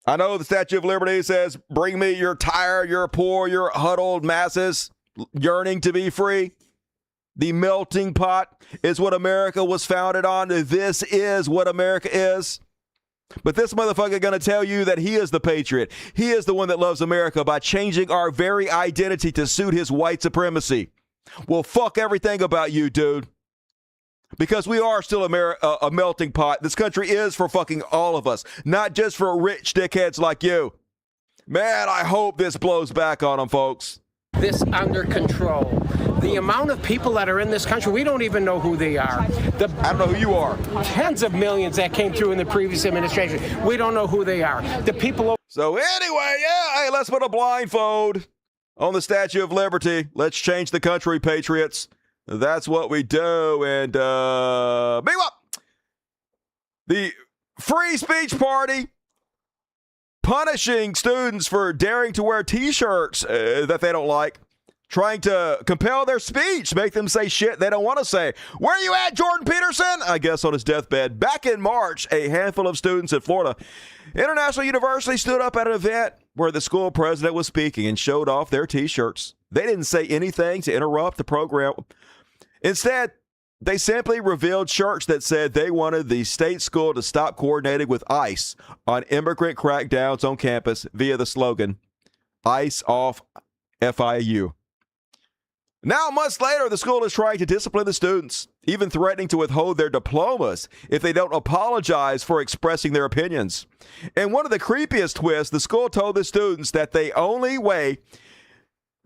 I know the Statue of Liberty says, bring me your tired, your poor, your huddled masses yearning to be free. The melting pot is what America was founded on. This is what America is. But this motherfucker going to tell you that he is the patriot. He is the one that loves America by changing our very identity to suit his white supremacy. Well, fuck everything about you, dude. Because we are still a melting pot. This country is for fucking all of us, not just for rich dickheads like you. Man, I hope this blows back on them, folks. This under control. The amount of people that are in this country, we don't even know who they are. I don't know who you are. Tens of millions that came through in the previous administration. We don't know who they are. The people. So anyway, yeah, hey, let's put a blindfold on the Statue of Liberty. Let's change the country, patriots. That's what we do. And meanwhile, the Free Speech Party punishing students for daring to wear T-shirts that they don't like, trying to compel their speech, make them say shit they don't want to say. Where you at, Jordan Peterson? I guess on his deathbed. Back in March, a handful of students at Florida International University stood up at an event where the school president was speaking and showed off their T-shirts. They didn't say anything to interrupt the program. Instead, they simply revealed shirts that said they wanted the state school to stop coordinating with ICE on immigrant crackdowns on campus via the slogan, ICE off FIU. Now, months later, the school is trying to discipline the students, even threatening to withhold their diplomas if they don't apologize for expressing their opinions. And one of the creepiest twists, the school told the students that the only way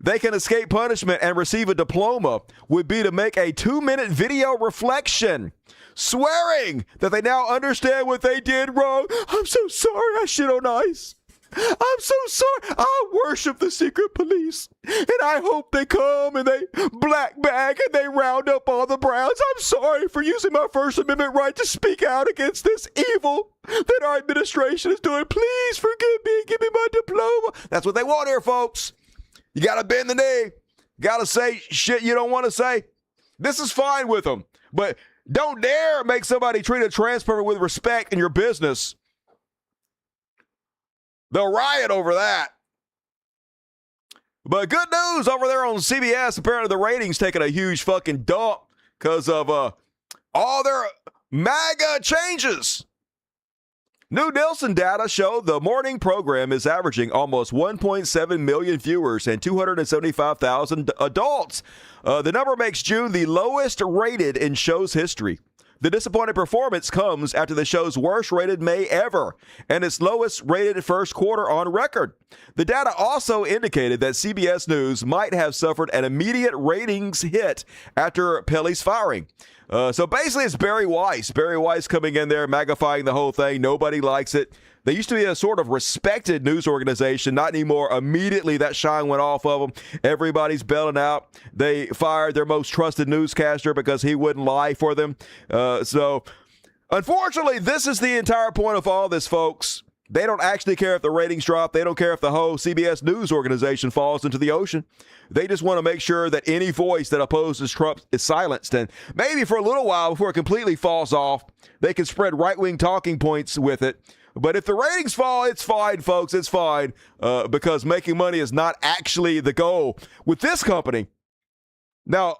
they can escape punishment and receive a diploma would be to make a 2-minute video reflection, swearing that they now understand what they did wrong. I'm so sorry I shit on ICE. I'm so sorry. I worship the secret police, and I hope they come and they black bag and they round up all the Browns. I'm sorry for using my First Amendment right to speak out against this evil that our administration is doing. Please forgive me and give me my diploma. That's what they want here, folks. You got to bend the knee. Got to say shit you don't want to say. This is fine with them, but don't dare make somebody treat a trans person with respect in your business. They'll riot over that. But good news over there on CBS. Apparently the ratings taking a huge fucking dump because of all their MAGA changes. New Nielsen data show the morning program is averaging almost 1.7 million viewers and 275,000 adults. The number makes June the lowest rated in show's history. The disappointing performance comes after the show's worst rated May ever and its lowest rated first quarter on record. The data also indicated that CBS News might have suffered an immediate ratings hit after Pelly's firing. So basically it's Barry Weiss. Barry Weiss coming in there, magnifying the whole thing. Nobody likes it. They used to be a sort of respected news organization. Not anymore. Immediately that shine went off of them. Everybody's bailing out. They fired their most trusted newscaster because he wouldn't lie for them. So unfortunately, this is the entire point of all this, folks. They don't actually care if the ratings drop. They don't care if the whole CBS News organization falls into the ocean. They just want to make sure that any voice that opposes Trump is silenced. And maybe for a little while before it completely falls off, they can spread right-wing talking points with it. But if the ratings fall, it's fine, folks. It's fine because making money is not actually the goal with this company. Now,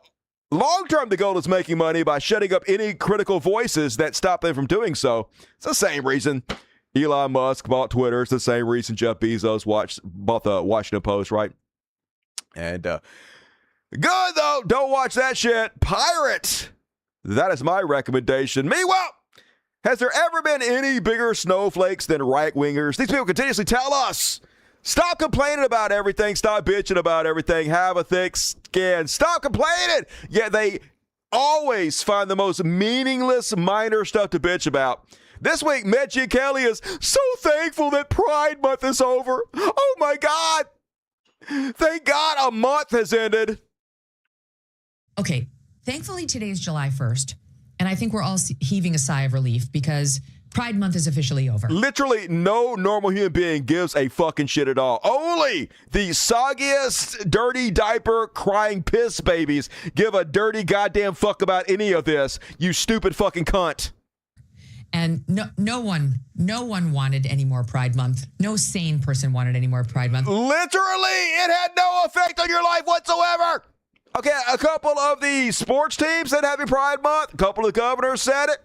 long-term, the goal is making money by shutting up any critical voices that stop them from doing so. It's the same reason Elon Musk bought Twitter. It's the same reason Jeff Bezos bought the Washington Post, right? And good, though. Don't watch that shit. Pirate. That is my recommendation. Meanwhile, has there ever been any bigger snowflakes than right-wingers? These people continuously tell us, stop complaining about everything. Stop bitching about everything. Have a thick skin. Stop complaining. Yet they always find the most meaningless, minor stuff to bitch about. This week, Megyn Kelly is so thankful that Pride Month is over. Oh, my God. Thank God a month has ended. Okay, thankfully today is July 1st, and I think we're all heaving a sigh of relief because Pride Month is officially over. Literally no normal human being gives a fucking shit at all. Only the soggiest, dirty diaper, crying piss babies give a dirty goddamn fuck about any of this, you stupid fucking cunt. And no one wanted any more Pride Month. No sane person wanted any more Pride Month. Literally, it had no effect on your life whatsoever. Okay, a couple of the sports teams said Happy Pride Month. A couple of the governors said it.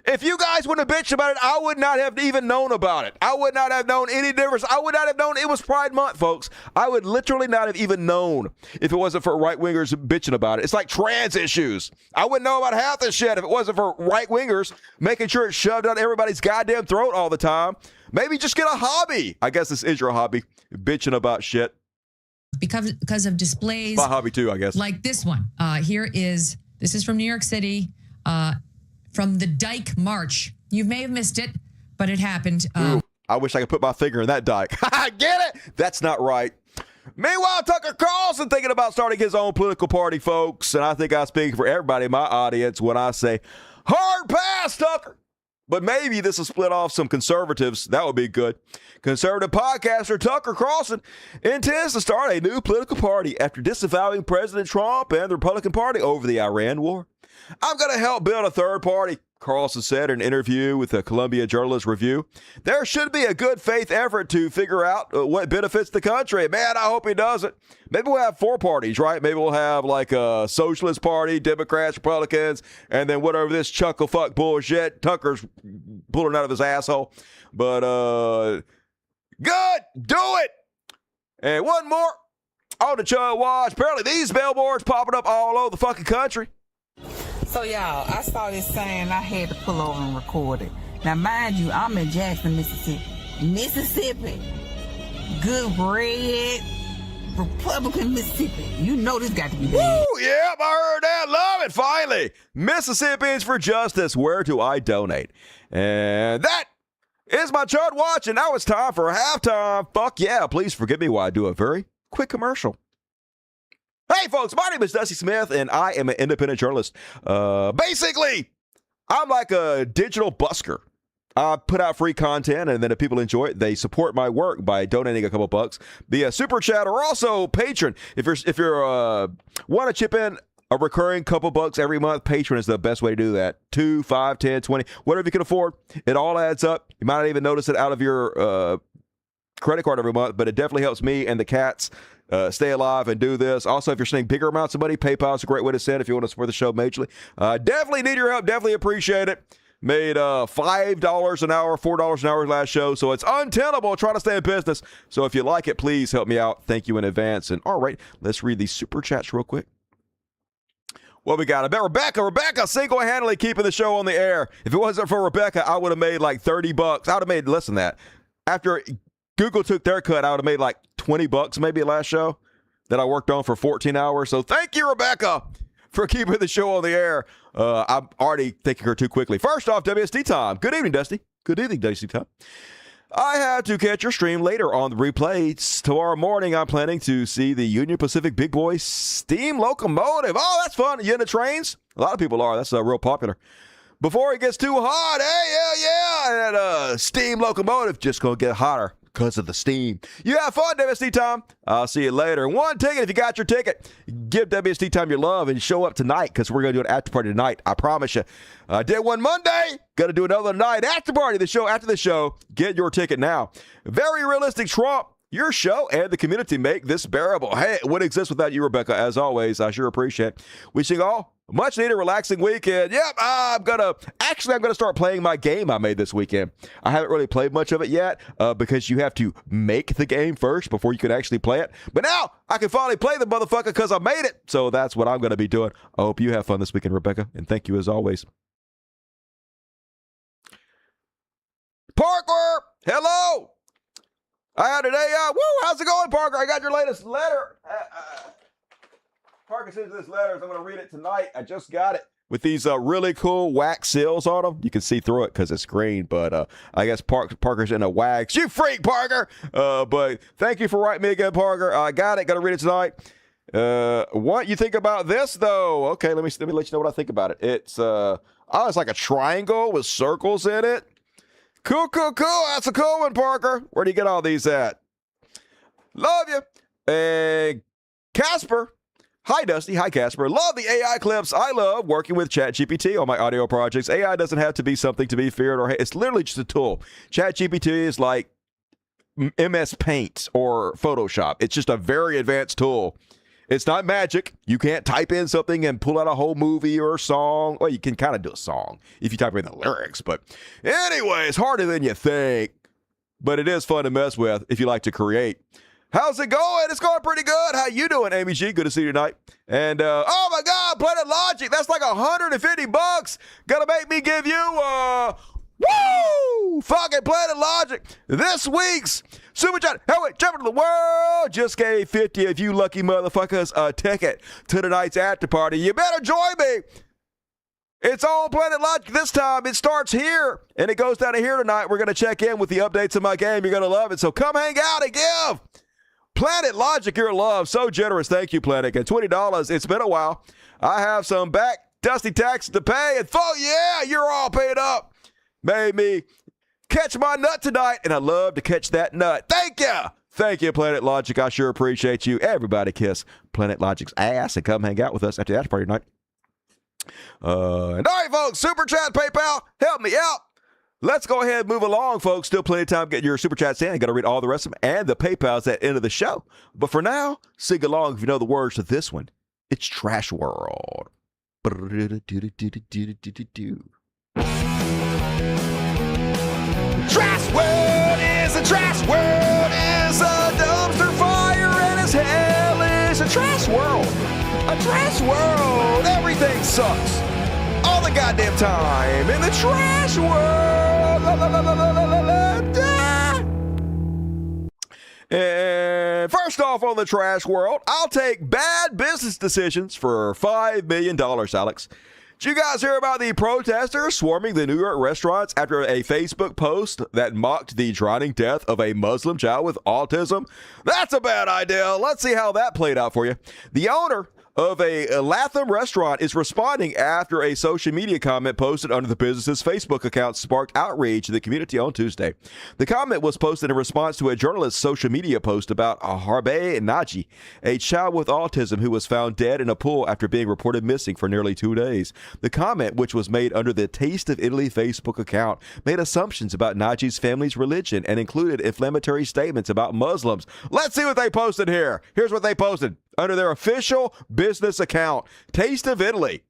If you guys wouldn't have bitched about it, I would not have even known about it. I would not have known any difference. I would not have known it was Pride Month, folks. I would literally not have even known if it wasn't for right-wingers bitching about it. It's like trans issues. I wouldn't know about half this shit if it wasn't for right-wingers making sure it's shoved down everybody's goddamn throat all the time. Maybe just get a hobby. I guess this is your hobby, bitching about shit. Because of displays. My hobby too, I guess. Like this one. This is from New York City, from the Dyke March. You may have missed it, but it happened. I wish I could put my finger in that dike. Get it? That's not right. Meanwhile, Tucker Carlson thinking about starting his own political party, folks. And I think I speak for everybody in my audience when I say, hard pass, Tucker. But maybe this will split off some conservatives. That would be good. Conservative podcaster Tucker Carlson intends to start a new political party after disavowing President Trump and the Republican Party over the Iran war. I'm going to help build a third party, Carlson said in an interview with the Columbia Journalist Review. There should be a good faith effort to figure out what benefits the country. Man, I hope he doesn't. Maybe we'll have four parties, right? Maybe we'll have like a Socialist Party, Democrats, Republicans, and then whatever this chuckle fuck bullshit Tucker's pulling out of his asshole. But good, do it. And one more on the Chud Watch. Apparently these billboards popping up all over the fucking country. So, y'all, I saw this saying, I had to pull over and record it. Now, mind you, I'm in Jackson, Mississippi. Good bread, Republican Mississippi. You know this got to be bad. Woo, yep, I heard that. Love it, finally. Mississippians for Justice. Where do I donate? And that is my Chud Watch, and now it's time for halftime. Fuck yeah, please forgive me while I do a very quick commercial. Hey, folks, my name is Dusty Smith, and I am an independent journalist. Basically, I'm like a digital busker. I put out free content, and then if people enjoy it, they support my work by donating a couple bucks via Super Chat or also Patreon. If you're want to chip in a recurring couple bucks every month, Patreon is the best way to do that. 2, 5, 10, 20, whatever you can afford. It all adds up. You might not even notice it out of your credit card every month, but it definitely helps me and the cats stay alive and do this. Also, if you're sending bigger amounts of money, PayPal is a great way to send if you want to support the show majorly. Definitely need your help. Definitely appreciate it. Made $5 an hour, $4 an hour last show, so it's untenable trying to stay in business. So if you like it, please help me out. Thank you in advance. And all right, let's read these super chats real quick. What we got? I bet Rebecca single-handedly keeping the show on the air. If it wasn't for Rebecca, I would have made like $30. I would have made less than that. After Google took their cut, I would have made like $20 maybe last show that I worked on for 14 hours. So thank you, Rebecca, for keeping the show on the air. I'm already thanking her too quickly. First off, WSD time. Good evening, Dusty. Good evening, WSD time. I had to catch your stream later on the replays. Tomorrow morning, I'm planning to see the Union Pacific Big Boy steam locomotive. Oh, that's fun. You into trains? A lot of people are. That's real popular. Before it gets too hot, hey, yeah, that steam locomotive just going to get hotter. because of the steam. You have fun, WST Time. I'll see you later. One ticket if you got your ticket. Give WST Time your love and show up tonight because we're going to do an after party tonight. I promise you. I did one Monday. Going to do another night after party. The show after the show. Get your ticket now. Very realistic Trump. Your show and the community make this bearable. Hey, it wouldn't exist without you, Rebecca. As always, I sure appreciate it. Wishing you all much needed relaxing weekend. Yep, I'm gonna start playing my game I made this weekend. I haven't really played much of it yet because you have to make the game first before you can actually play it. But now I can finally play the motherfucker because I made it. So that's what I'm gonna be doing. I hope you have fun this weekend, Rebecca, and thank you as always. Parker, hello. I had today. How's it going, Parker? I got your latest letter. Parker sends this letter. I'm going to read it tonight. I just got it with these really cool wax seals on them. You can see through it because it's green, but I guess Parker's in a wax. You freak, Parker! But thank you for writing me again, Parker. I got it. Got to read it tonight. What you think about this, though? Okay, let me let you know what I think about it. It's like a triangle with circles in it. Cool. That's a cool one, Parker. Where do you get all these at? Love you. And Casper. Hi, Dusty. Hi, Casper. Love the AI clips. I love working with ChatGPT on my audio projects. AI doesn't have to be something to be feared or it's literally just a tool. ChatGPT is like MS Paint or Photoshop. It's just a very advanced tool. It's not magic. You can't type in something and pull out a whole movie or a song. Well, you can kind of do a song if you type in the lyrics. But anyway, it's harder than you think. But it is fun to mess with if you like to create. How's it going? It's going pretty good. How you doing, Amy G? Good to see you tonight. And, oh my God, Planet Logic. That's like $150. Gonna make me give you, fucking Planet Logic. This week's Super Chat, Heavyweight Champion of the World, just gave 50 of you lucky motherfuckers a ticket to tonight's after party. You better join me. It's on Planet Logic this time. It starts here, and it goes down to here tonight. We're going to check in with the updates of my game. You're going to love it. So come hang out and give Planet Logic your love. So generous. Thank you, Planet. And $20. It's been a while. I have some back dusty taxes to pay. And yeah, you're all paid up. Made me catch my nut tonight, and I love to catch that nut. Thank you. Thank you, Planet Logic. I sure appreciate you. Everybody kiss Planet Logic's ass and come hang out with us at the after party tonight. And all right, folks, Super Chat, PayPal, help me out. Let's go ahead and move along, folks. Still plenty of time to get your Super Chats in. I got to read all the rest of them and the PayPals at the end of the show. But for now, sing along if you know the words to this one. It's Trash World. Trash world is a trash world, is a dumpster fire, and as hell is a trash world. A trash world. Everything sucks. All the goddamn time in the trash world. La, la, la, la, la, la, la, da. And first off on the trash world, I'll take bad business decisions for $5 million, Alex. Did you guys hear about the protesters swarming the New York restaurants after a Facebook post that mocked the drowning death of a Muslim child with autism? That's a bad idea. Let's see how that played out for you. The owner of a Latham restaurant is responding after a social media comment posted under the business's Facebook account sparked outrage in the community on Tuesday. The comment was posted in response to a journalist's social media post about Harbe Naji, a child with autism who was found dead in a pool after being reported missing for nearly 2 days. The comment, which was made under the Taste of Italy Facebook account, made assumptions about Naji's family's religion and included inflammatory statements about Muslims. Let's see what they posted here. Here's what they posted under their official business account, Taste of Italy.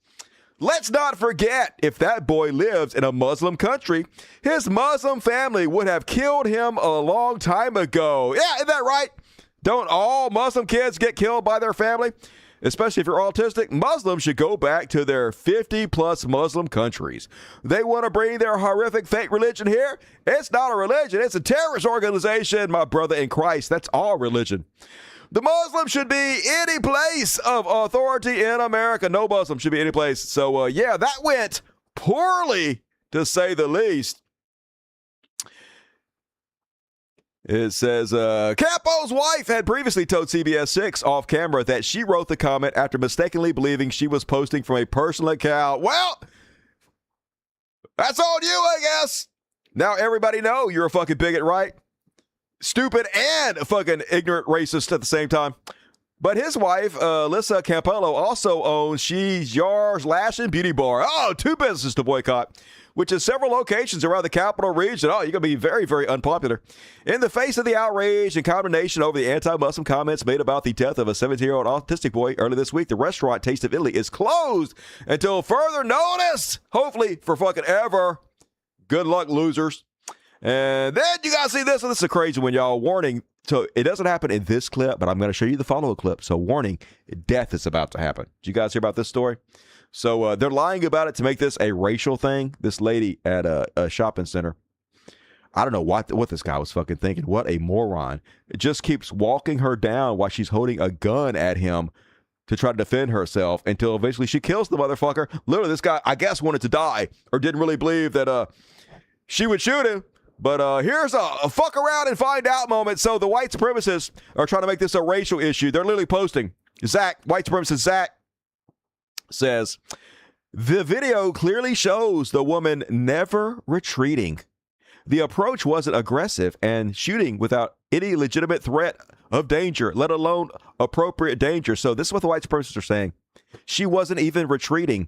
Let's not forget, if that boy lives in a Muslim country, his Muslim family would have killed him a long time ago. Yeah, isn't that right? Don't all Muslim kids get killed by their family? Especially if you're autistic, Muslims should go back to their 50-plus Muslim countries. They want to bring their horrific fake religion here? It's not a religion. It's a terrorist organization, my brother in Christ. That's all religion. The Muslim should be any place of authority in America. No Muslim should be any place. So, yeah, that went poorly, to say the least. It says, Capo's wife had previously told CBS 6 off camera that she wrote the comment after mistakenly believing she was posting from a personal account. Well, that's on you, I guess. Now everybody know you're a fucking bigot, right? stupid and fucking ignorant racist at the same time. But his wife, Lisa Campello, also owns She's Yours Lash and Beauty Bar. Oh, 2 businesses to boycott, which is several locations around the capital region. Oh, you're going to be very, very unpopular. In the face of the outrage and condemnation over the anti-Muslim comments made about the death of a 17-year-old autistic boy earlier this week, the restaurant Taste of Italy is closed until further notice. Hopefully for fucking ever. Good luck, losers. And then you got to see this. And this is a crazy one, y'all. Warning. So it doesn't happen in this clip, but I'm going to show you the follow-up clip. So warning, death is about to happen. Did you guys hear about this story? So they're lying about it to make this a racial thing. This lady at a shopping center, I don't know what this guy was fucking thinking. What a moron. It just keeps walking her down while she's holding a gun at him to try to defend herself until eventually she kills the motherfucker. Literally, this guy, I guess, wanted to die or didn't really believe that she would shoot him. But here's a fuck around and find out moment. So the white supremacists are trying to make this a racial issue. They're literally posting. White supremacist Zach says, the video clearly shows the woman never retreating. The approach wasn't aggressive and shooting without any legitimate threat of danger, let alone appropriate danger. So this is what the white supremacists are saying. She wasn't even retreating.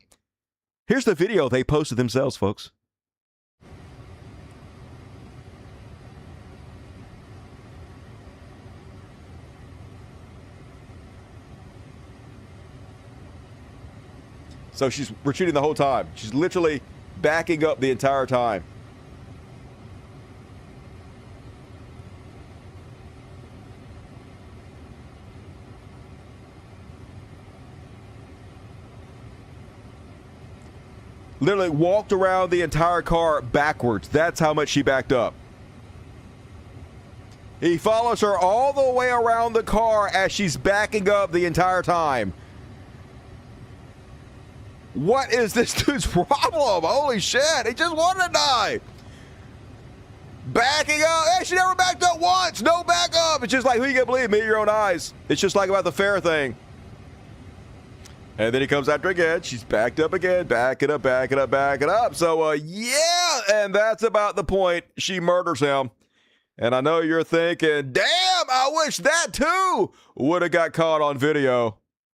Here's the video they posted themselves, folks. So she's retreating the whole time. She's literally backing up the entire time. Literally walked around the entire car backwards. That's how much she backed up. He follows her all the way around the car as she's backing up the entire time. What is this dude's problem? Holy shit. He just wanted to die. Backing up. Hey, she never backed up once. No backup. It's just like, who you can believe? Me or your own eyes. It's just like about the fair thing. And then he comes after again. She's backed up again. Back it up, back it up, back it up. So, yeah. And that's about the point. She murders him. And I know you're thinking, damn, I wish that too would have got caught on video.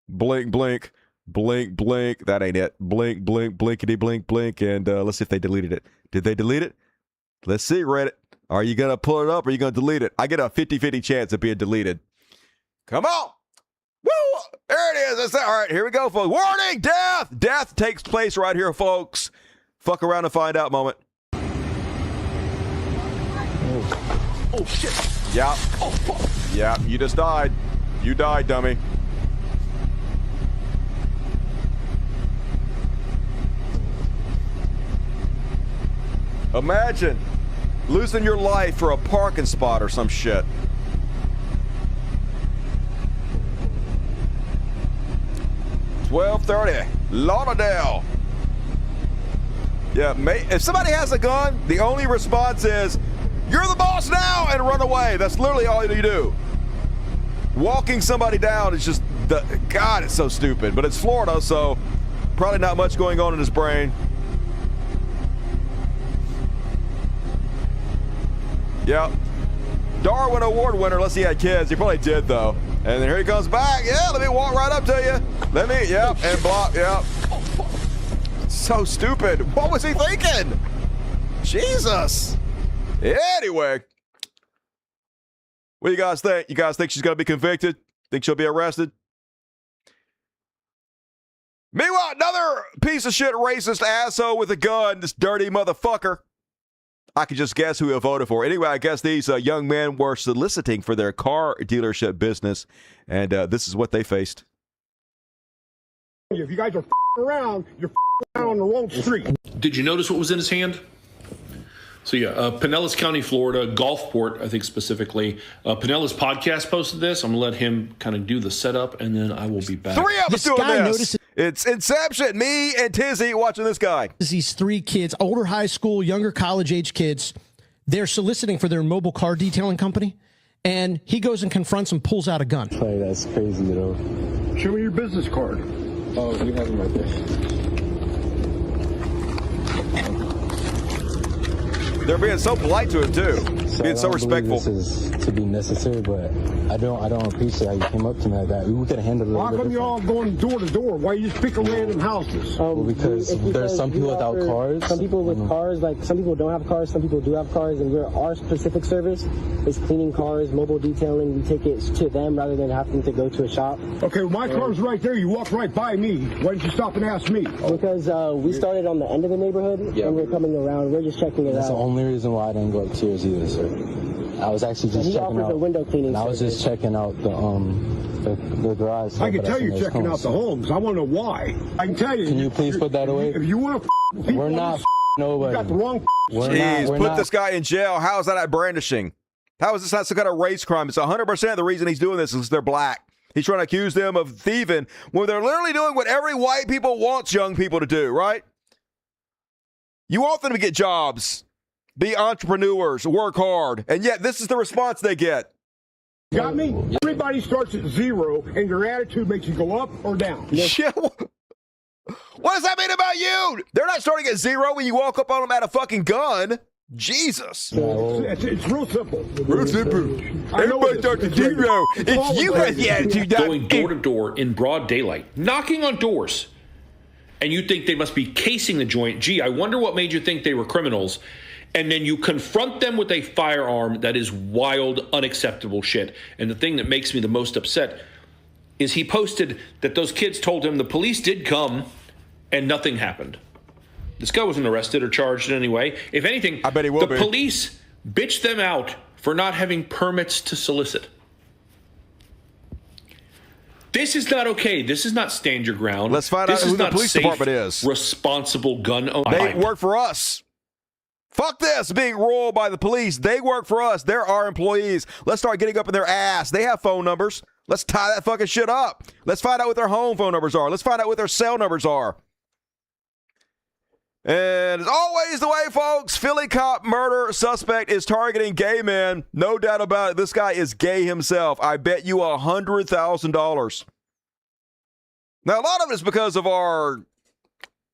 Blink, blink. Blink, blink. That ain't it. Blink, blink, blinkety, blink, blink. And let's see if they deleted it. Did they delete it? Let's see, Reddit. Are you going to pull it up or are you going to delete it? I get a 50-50 chance of being deleted. Come on. Woo! There it is. All right, here we go, folks. Warning, death. Death takes place right here, folks. Fuck around and find out moment. Oh, shit. Yeah. Oh, fuck. Yeah, you just died. You died, dummy. Imagine losing your life for a parking spot or some shit. $12:30, Lauderdale. Yeah, if somebody has a gun, the only response is, you're the boss now, and run away. That's literally all you do. Walking somebody down is just, God, it's so stupid. But it's Florida, so probably not much going on in his brain. Yep. Darwin Award winner, unless he had kids. He probably did, though. And then here he comes back. Yeah, let me walk right up to you. Let me, yep, and block, yep. So stupid. What was he thinking? Jesus. Anyway. What do you guys think? You guys think she's going to be convicted? Think she'll be arrested? Meanwhile, another piece of shit racist asshole with a gun, this dirty motherfucker. I could just guess who he'll vote for. Anyway, I guess these young men were soliciting for their car dealership business, and this is what they faced. If you guys are around, you're around on the wrong street. Did you notice what was in his hand? So yeah, Pinellas County, Florida, Gulfport, I think specifically. Pinellas Podcast posted this. I'm going to let him kind of do the setup, and then I will be back. Three of us doing this. It's Inception. Me and Tizzy watching this guy. These 3 kids, older high school, younger college-age kids, they're soliciting for their mobile car detailing company, and he goes and confronts and pulls out a gun. Hey, that's crazy, you know. Show me your business card. Oh, you have them right there. They're being so polite to him too, being so respectful. This is to be necessary, but I don't appreciate how you came up to me like that. We could have handled it. How come you're all going door to door? Why you just picking random houses? Because there's some people without cars. Some people with cars, like some people don't have cars, some people do have cars, and our specific service is cleaning cars, mobile detailing. We take it to them rather than having to go to a shop. Okay, well, my car's right there. You walk right by me. Why didn't you stop and ask me? Because we started on the end of the neighborhood, and we're coming around. We're just checking it out. That's the only reason why I didn't go up to yours either, sir. I was actually just checking out. A window cleaning. I was just checking out the garage. I can tell you checking out the homes. I want to know why. I can tell you. Can you please put that away? If you want to, we're not nobody. You got the wrong. Jeez, put this guy in jail. How is that not brandishing? How is this not some kind of race crime? It's 100% the reason he's doing this is they're black. He's trying to accuse them of thieving when they're literally doing what every white people wants young people to do, right? You want them to get jobs, be entrepreneurs, work hard, and yet this is the response they get. Got me? Everybody starts at zero, and your attitude makes you go up or down. Yeah. What does that mean about you? They're not starting at zero when you walk up on them at a fucking gun. Jesus. It's real simple. Real simple. Everybody starts at zero. It's you with the attitude. Going door to door in broad daylight, knocking on doors. And you think they must be casing the joint. Gee, I wonder what made you think they were criminals. And then you confront them with a firearm. That is wild, unacceptable shit. And the thing that makes me the most upset is he posted that those kids told him the police did come and nothing happened. This guy wasn't arrested or charged in any way. If anything, I bet he will be. Police bitched them out for not having permits to solicit. This is not okay. This is not stand your ground. Let's find out who the police department is. Responsible gun owner. They work for us. Fuck this being ruled by the police. They work for us. They're our employees. Let's start getting up in their ass. They have phone numbers. Let's tie that fucking shit up. Let's find out what their home phone numbers are. Let's find out what their cell numbers are. And as always the way, folks, Philly cop murder suspect is targeting gay men. No doubt about it. This guy is gay himself. I bet you $100,000. Now, a lot of it is because of our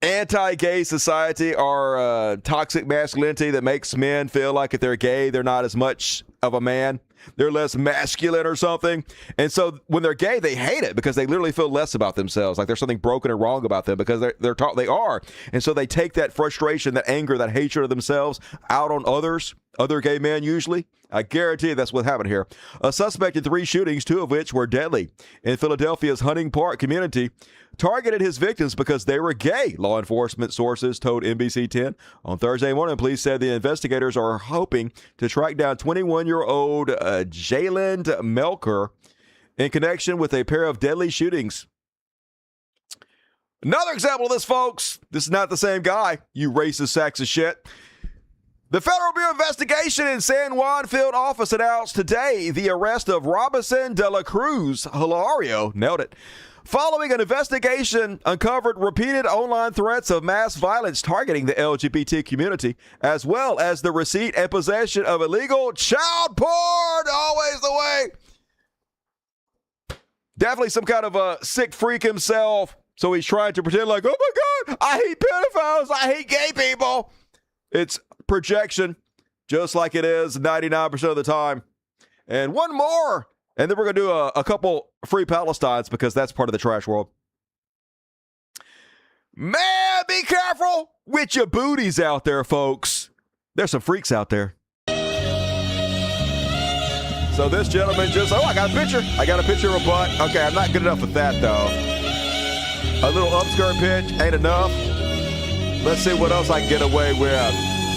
anti-gay society, our toxic masculinity that makes men feel like if they're gay, they're not as much of a man. They're less masculine or something. And so when they're gay, they hate it because they literally feel less about themselves, like there's something broken or wrong about them because they're taught they are. And so they take that frustration, that anger, that hatred of themselves out on others, other gay men usually. I guarantee that's what happened here. A suspect in 3 shootings, 2 of which were deadly, in Philadelphia's Hunting Park community, targeted his victims because they were gay, law enforcement sources told NBC 10. On Thursday morning, police said the investigators are hoping to track down 21-year-old Jayland Melker in connection with a pair of deadly shootings. Another example of this, folks. This is not the same guy, you racist sacks of shit. The Federal Bureau of Investigation in San Juan field office announced today the arrest of Robinson de la Cruz Hilario, nailed it, following an investigation uncovered repeated online threats of mass violence targeting the LGBT community, as well as the receipt and possession of illegal child porn. Always the way. Definitely some kind of a sick freak himself. So he's trying to pretend like, oh my God, I hate pedophiles. I hate gay people. It's projection, just like it is 99% of the time. And one more, and then we're going to do a couple free Palestines because that's part of the trash world. Man, be careful with your booties out there, folks. There's some freaks out there. So this gentleman just, I got a picture. I got a picture of a butt. Okay, I'm not good enough with that, though. A little upskirt pitch ain't enough. Let's see what else I can get away with.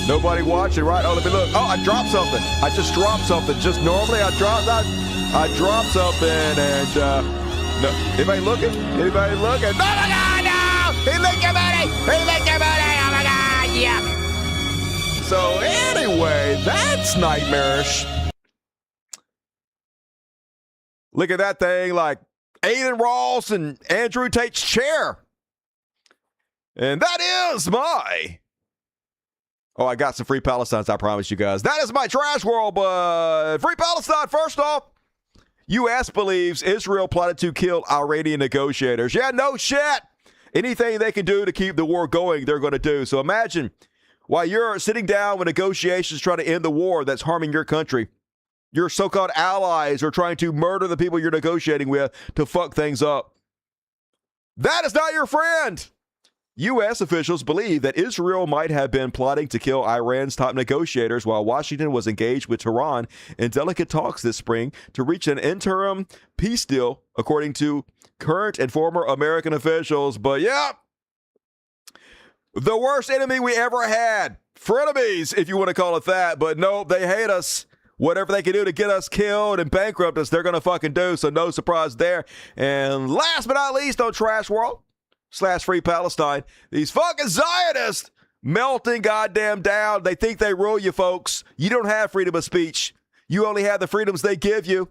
Nobody watching, right? Oh, let me look. Oh, I dropped something. I just dropped something. Just normally I dropped something and no. Anybody looking? Anybody looking? Oh my God, no! He licked your booty! He licked your booty! Oh my God, yuck! So anyway, that's nightmarish. Look at that thing, like Aiden Ross and Andrew Tate's chair. And that is my... Oh, I got some free Palestines, I promise you guys. That is my trash world, but free Palestine, first off. U.S. believes Israel plotted to kill Iranian negotiators. Yeah, no shit. Anything they can do to keep the war going, they're going to do. So imagine While you're sitting down with negotiations trying to end the war that's harming your country, your so-called allies are trying to murder the people you're negotiating with to fuck things up. That is not your friend. U.S. officials believe that Israel might have been plotting to kill Iran's top negotiators while Washington was engaged with Tehran in delicate talks this spring to reach an interim peace deal, according to current and former American officials. But yeah, the worst enemy we ever had. Frenemies, if you want to call it that. But no, they hate us. Whatever they can do to get us killed and bankrupt us, they're going to fucking do. So no surprise there. And last but not least on Trash World / Free Palestine, these fucking Zionists melting goddamn down. They think they rule you, folks. You don't have freedom of speech. You only have the freedoms they give you.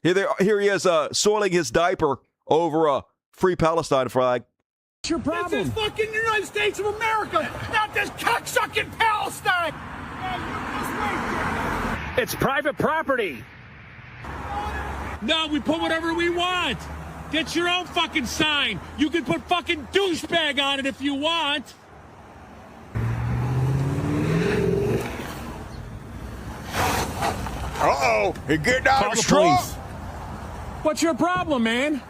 Here he is soiling his diaper over a Free Palestine flag. What's your problem? This is fucking United States of America, not this cocksucking Palestine. It's private property. No, we put whatever we want. Get your own fucking sign. You can put fucking douchebag on it if you want. Uh-oh, he's getting out of his truck. What's your problem, man?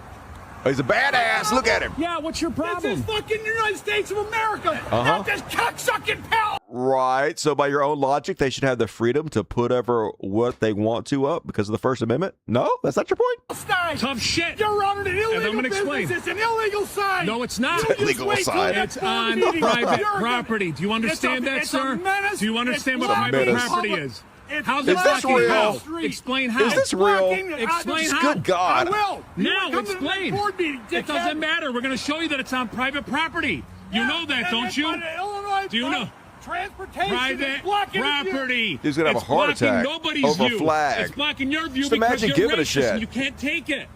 He's a badass. Look at him. Yeah, what's your problem? This is fucking United States of America, Uh-huh. not this cocksucking Palestine. Right. So by your own logic, they should have the freedom to put ever what they want to up because of the First Amendment? No? That's not your point? Tough shit. You're running an illegal I'm gonna explain. business. It's an illegal sign. No, it's not. You just wait till It's that on board meeting. private You're property. Do you understand that, it's sir? a menace. Do you understand It's what private menace. property is? How's Is this real? Explain how. Is this real? Explain how. Good God. I will. Now, explain. It doesn't matter. We're going to show you that it's on private property. You know that, don't you? Do you know? Transportation Private property. He's going to have a heart attack nobody's over view. a flag. It's blocking your view Just because imagine you're giving a racist shit. and you can't take it.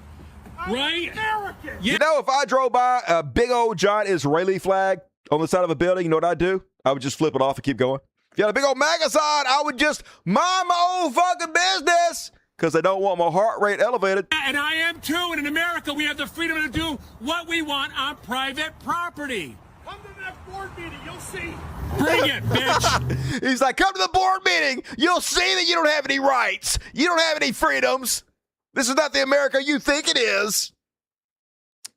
Right? American. You know, if I drove by a big old giant Israeli flag on the side of a building, you know what I'd do? I would just flip it off and keep going. If you had a big old MAGA sign, I would just mind my own fucking business because I don't want my heart rate elevated. And I am too. And in America, we have the freedom to do what we want on private property. Come to the next board meeting. You'll see. Bring it, bitch. He's like, come to the board meeting. You'll see that you don't have any rights. You don't have any freedoms. This is not the America you think it is.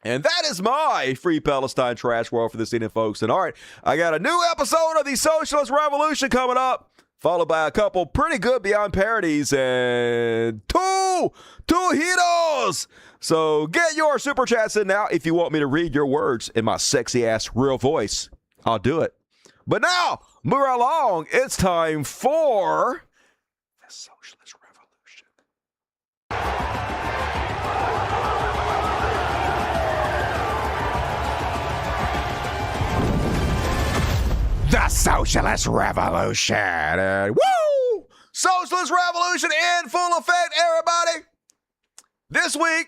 And that is my Free Palestine Trash World for this evening, folks. And all right, I got a new episode of the Socialist Revolution coming up, followed by a couple pretty good Beyond parodies and two hitos. So get your super chats in now if you want me to read your words in my sexy ass real voice. I'll do it. But now, move right along. It's time for the Socialist Revolution. The Socialist Revolution. And woo! Socialist Revolution in full effect, everybody. This week,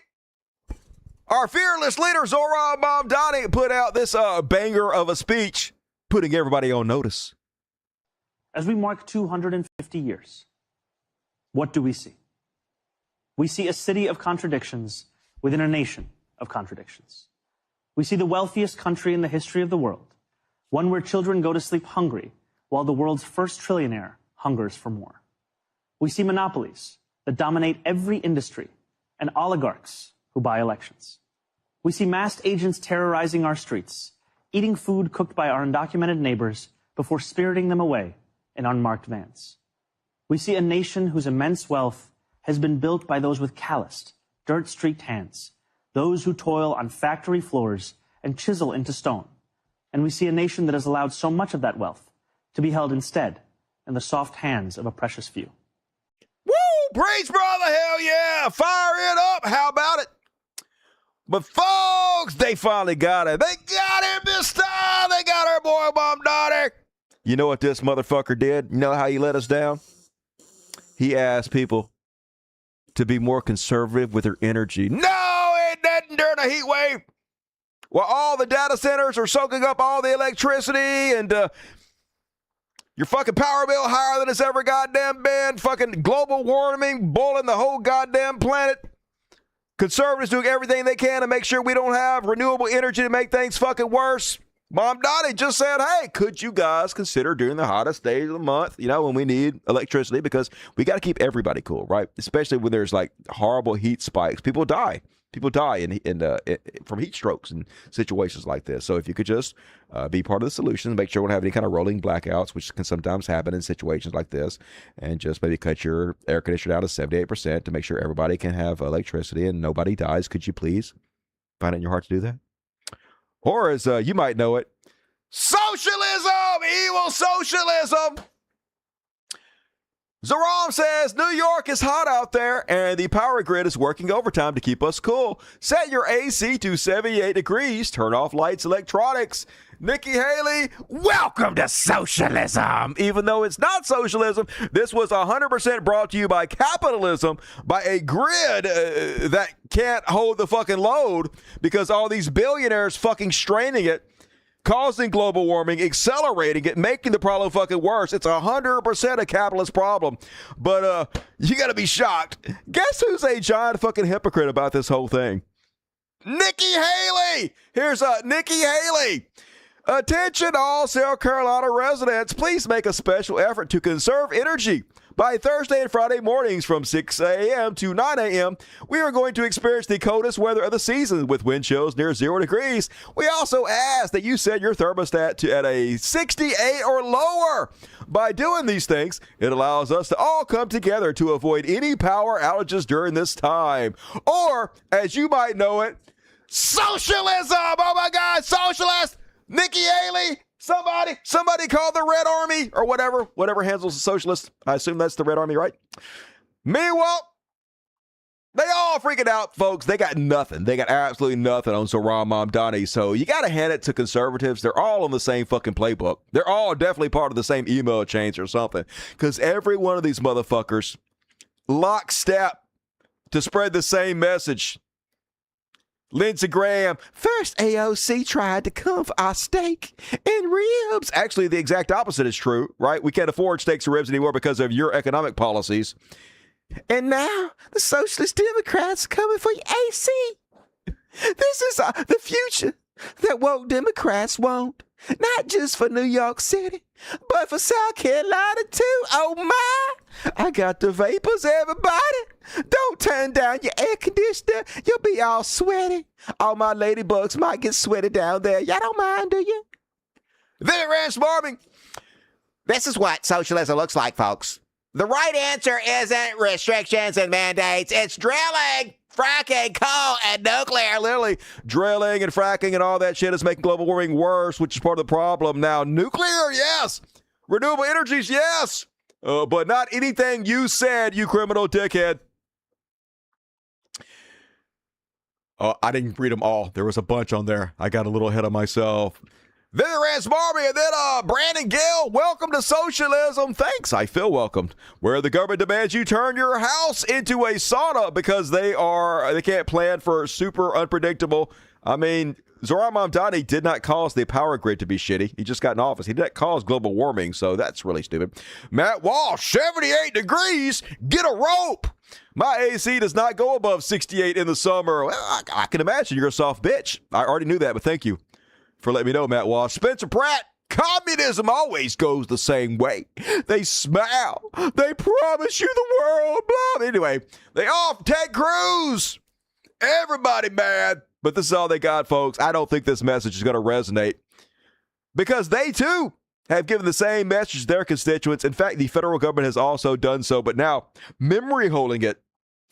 our fearless leader, Zoran Mamdani, put out this banger of a speech, putting everybody on notice. As we mark 250 years, what do we see? We see a city of contradictions within a nation of contradictions. We see the wealthiest country in the history of the world, one where children go to sleep hungry while the world's first trillionaire hungers for more. We see monopolies that dominate every industry and oligarchs who buy elections. We see masked agents terrorizing our streets, eating food cooked by our undocumented neighbors before spiriting them away in unmarked vans. We see a nation whose immense wealth has been built by those with calloused, dirt-streaked hands, those who toil on factory floors and chisel into stone. And we see a nation that has allowed so much of that wealth to be held instead in the soft hands of a precious few. Woo! Preach, brother! Hell yeah! Fire it up! How about it? But folks, they finally got it. They got him this time! They got our boy Mamdani! You know what this motherfucker did? You know how he let us down? He asked people to be more conservative with their energy. No, ain't nothing during a heat wave. While all the data centers are soaking up all the electricity and your fucking power bill higher than it's ever goddamn been. Fucking global warming, boiling the whole goddamn planet. Conservatives doing everything they can to make sure we don't have renewable energy to make things fucking worse. Mom Dottie just said, hey, could you guys consider during the hottest days of the month, when we need electricity, because we got to keep everybody cool, right? Especially when there's like horrible heat spikes. People die. People die from heat strokes and situations like this. So if you could just be part of the solution, make sure we don't have any kind of rolling blackouts, which can sometimes happen in situations like this, and just maybe cut your air conditioner down to 78% to make sure everybody can have electricity and nobody dies. Could you please find it in your heart to do that? Or as you might know it, socialism, evil socialism. Zoram says, New York is hot out there and the power grid is working overtime to keep us cool. Set your AC to 78 degrees. Turn off lights, electronics. Nikki Haley, welcome to socialism. Even though it's not socialism, this was 100% brought to you by capitalism, by a grid that can't hold the fucking load because all these billionaires fucking straining it, causing global warming, accelerating it, making the problem fucking worse. It's 100% a capitalist problem. But you got to be shocked. Guess who's a giant fucking hypocrite about this whole thing? Nikki Haley. Here's Nikki Haley. Attention all South Carolina residents, please make a special effort to conserve energy. By Thursday and Friday mornings from 6 a.m. to 9 a.m., we are going to experience the coldest weather of the season with wind chills near 0 degrees. We also ask that you set your thermostat to at a 68 or lower. By doing these things, it allows us to all come together to avoid any power outages during this time. Or, as you might know it, socialism! Oh my God, socialist! Nikki Haley, somebody call the Red Army or whatever handles the socialists. I assume that's the Red Army, right? Meanwhile, they all freaking out, folks. They got nothing. They got absolutely nothing on Zohran Mamdani. So you got to hand it to conservatives. They're all on the same fucking playbook. They're all definitely part of the same email chains or something. Because every one of these motherfuckers lockstep to spread the same message. Lindsey Graham, first AOC tried to come for our steak and ribs. Actually, the exact opposite is true, right? We can't afford steaks and ribs anymore because of your economic policies. And now the Socialist Democrats are coming for your AC. This is the future that woke Democrats want. Not just for New York City, but for South Carolina too. Oh my! I got the vapors, everybody. Don't turn down your air conditioner. You'll be all sweaty. All my ladybugs might get sweaty down there. Y'all don't mind, do you? Then Ranch Farming. This is what socialism looks like, folks. The right answer isn't restrictions and mandates. It's drilling, fracking, coal, and nuclear. Literally, drilling and fracking and all that shit is making global warming worse, which is part of the problem. Now, nuclear, yes. Renewable energies, yes. But not anything you said, you criminal dickhead. I didn't read them all. There was a bunch on there. I got a little ahead of myself. Then Rance Barbie, and then Brandon Gill, welcome to socialism. Thanks, I feel welcomed. Where the government demands you turn your house into a sauna because they can't plan for super unpredictable. I mean, Zohran Mamdani did not cause the power grid to be shitty. He just got in office. He did not cause global warming, so that's really stupid. Matt Walsh, 78 degrees, get a rope. My AC does not go above 68 in the summer. Well, I can imagine you're a soft bitch. I already knew that, but thank you for letting me know, Matt Walsh. Spencer Pratt, communism always goes the same way. They smile. They promise you the world. Blah. Anyway, they off Ted Cruz. Everybody mad. But this is all they got, folks. I don't think this message is going to resonate because they, too, have given the same message to their constituents. In fact, the federal government has also done so, but now memory holding it.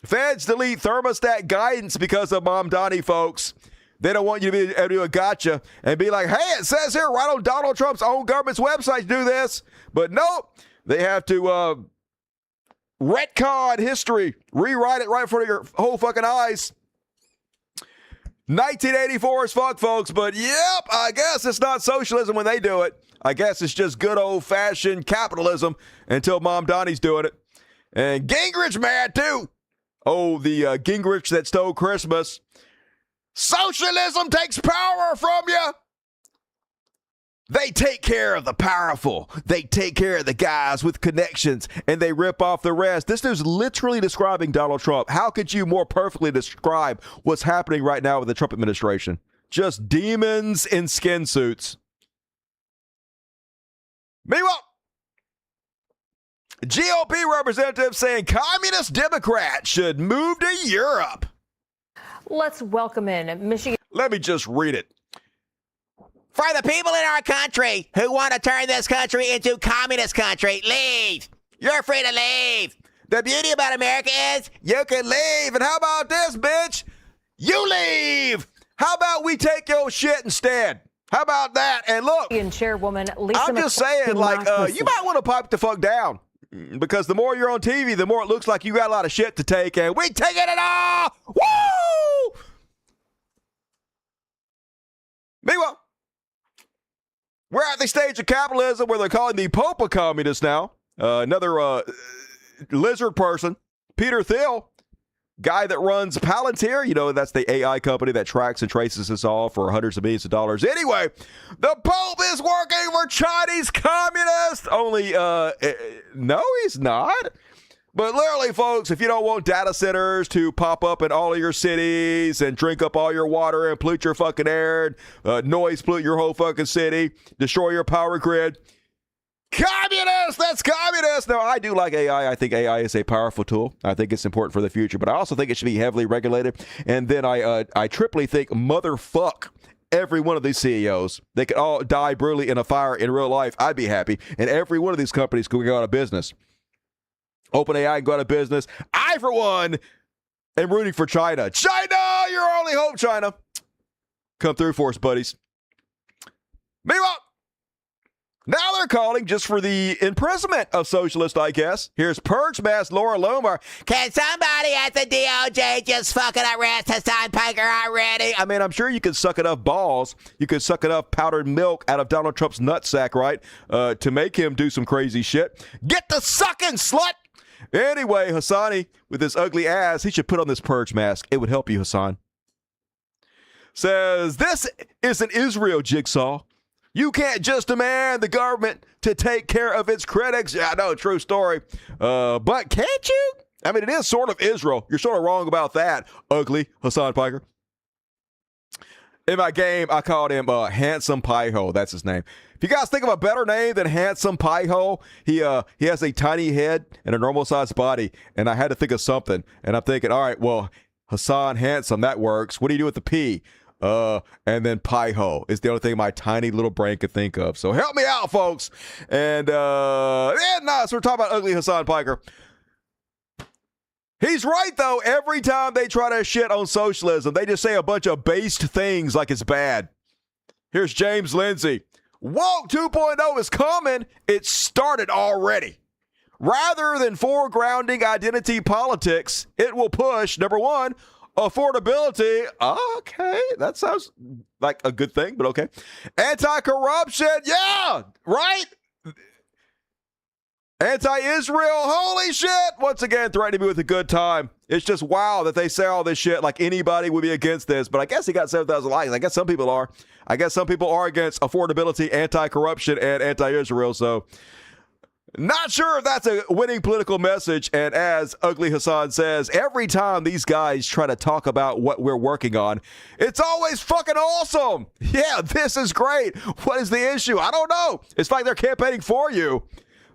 Feds delete thermostat guidance because of Mamdani, folks. They don't want you to be able to do a gotcha and be like, hey, it says here right on Donald Trump's own government's website to do this. But nope, they have to retcon history, rewrite it right in front of your whole fucking eyes. 1984 as fuck, folks, but yep, I guess it's not socialism when they do it. I guess it's just good old-fashioned capitalism until Mamdani's doing it. And Gingrich mad, too. Oh, the Gingrich that stole Christmas. Socialism takes power from you. They take care of the powerful. They take care of the guys with connections, and they rip off the rest. This is literally describing Donald Trump. How could you more perfectly describe what's happening right now with the Trump administration? Just demons in skin suits. Meanwhile, GOP representatives saying communist Democrats should move to Europe. Let's welcome in Michigan. Let me just read it. For the people in our country who want to turn this country into communist country, leave. You're free to leave. The beauty about America is You can leave. And how about this, bitch? You leave. How about we take your shit instead? How about that? And look, Chairwoman Lisa I'm just saying, like, you might want to pipe the fuck down. Because the more you're on TV, the more it looks like you got a lot of shit to take, and we taking it all! Woo! Meanwhile, we're at the stage of capitalism where they're calling the Pope a communist now. Another lizard person, Peter Thiel, guy that runs Palantir. You know, that's the AI company that tracks and traces us all for hundreds of millions of dollars. Anyway, the Pope is working for Chinese communists. Only, no, he's not. But literally, folks, if you don't want data centers to pop up in all of your cities and drink up all your water and pollute your fucking air, noise pollute your whole fucking city, destroy your power grid, communist! That's communist! Now, I do like AI. I think AI is a powerful tool. I think it's important for the future, but I also think it should be heavily regulated. And then I triply think, motherfuck, every one of these CEOs. They could all die brutally in a fire in real life. I'd be happy. And every one of these companies could go out of business. OpenAI can go out of business. I, for one, am rooting for China. China! Your only hope, China. Come through for us, buddies. Meanwhile, now they're calling just for the imprisonment of socialists, I guess. Here's Purge Mass Laura Loomer. Can somebody at the DOJ just fucking arrest Hassan Piker already? I mean, I'm sure you could suck enough balls. You could suck enough powdered milk out of Donald Trump's nutsack, right? To make him do some crazy shit. Get the sucking, slut! Anyway, Hassani, with his ugly ass, he should put on this purge mask. It would help you, Hassan. Says, this is an Israel jigsaw. You can't just demand the government to take care of its critics. Yeah, I know, true story. But can't you? I mean, it is sort of Israel. You're sort of wrong about that, ugly Hassan Piker. In my game, I called him Handsome Pie-Hole. That's his name. If you guys think of a better name than Handsome Pie-Hole, he has a tiny head and a normal-sized body, and I had to think of something. And I'm thinking, all right, well, Hassan Handsome, that works. What do you do with the P? And then Pie-Hole is the only thing my tiny little brain could think of. So help me out, folks. And so we're talking about ugly Hassan Piker. He's right, though. Every time they try to shit on socialism, they just say a bunch of based things like it's bad. Here's James Lindsay. Woke 2.0 is coming. It started already. Rather than foregrounding identity politics, it will push, number one, affordability. Okay, that sounds like a good thing, but okay. Anti-corruption. Yeah, right? Anti-Israel, holy shit! Once again, threatening me with a good time. It's just wow that they say all this shit like anybody would be against this, but I guess he got 7,000 likes. I guess some people are. I guess some people are against affordability, anti-corruption, and anti-Israel, so not sure if that's a winning political message. And as Ugly Hassan says, every time these guys try to talk about what we're working on, it's always fucking awesome. Yeah, this is great. What is the issue? I don't know. It's like they're campaigning for you.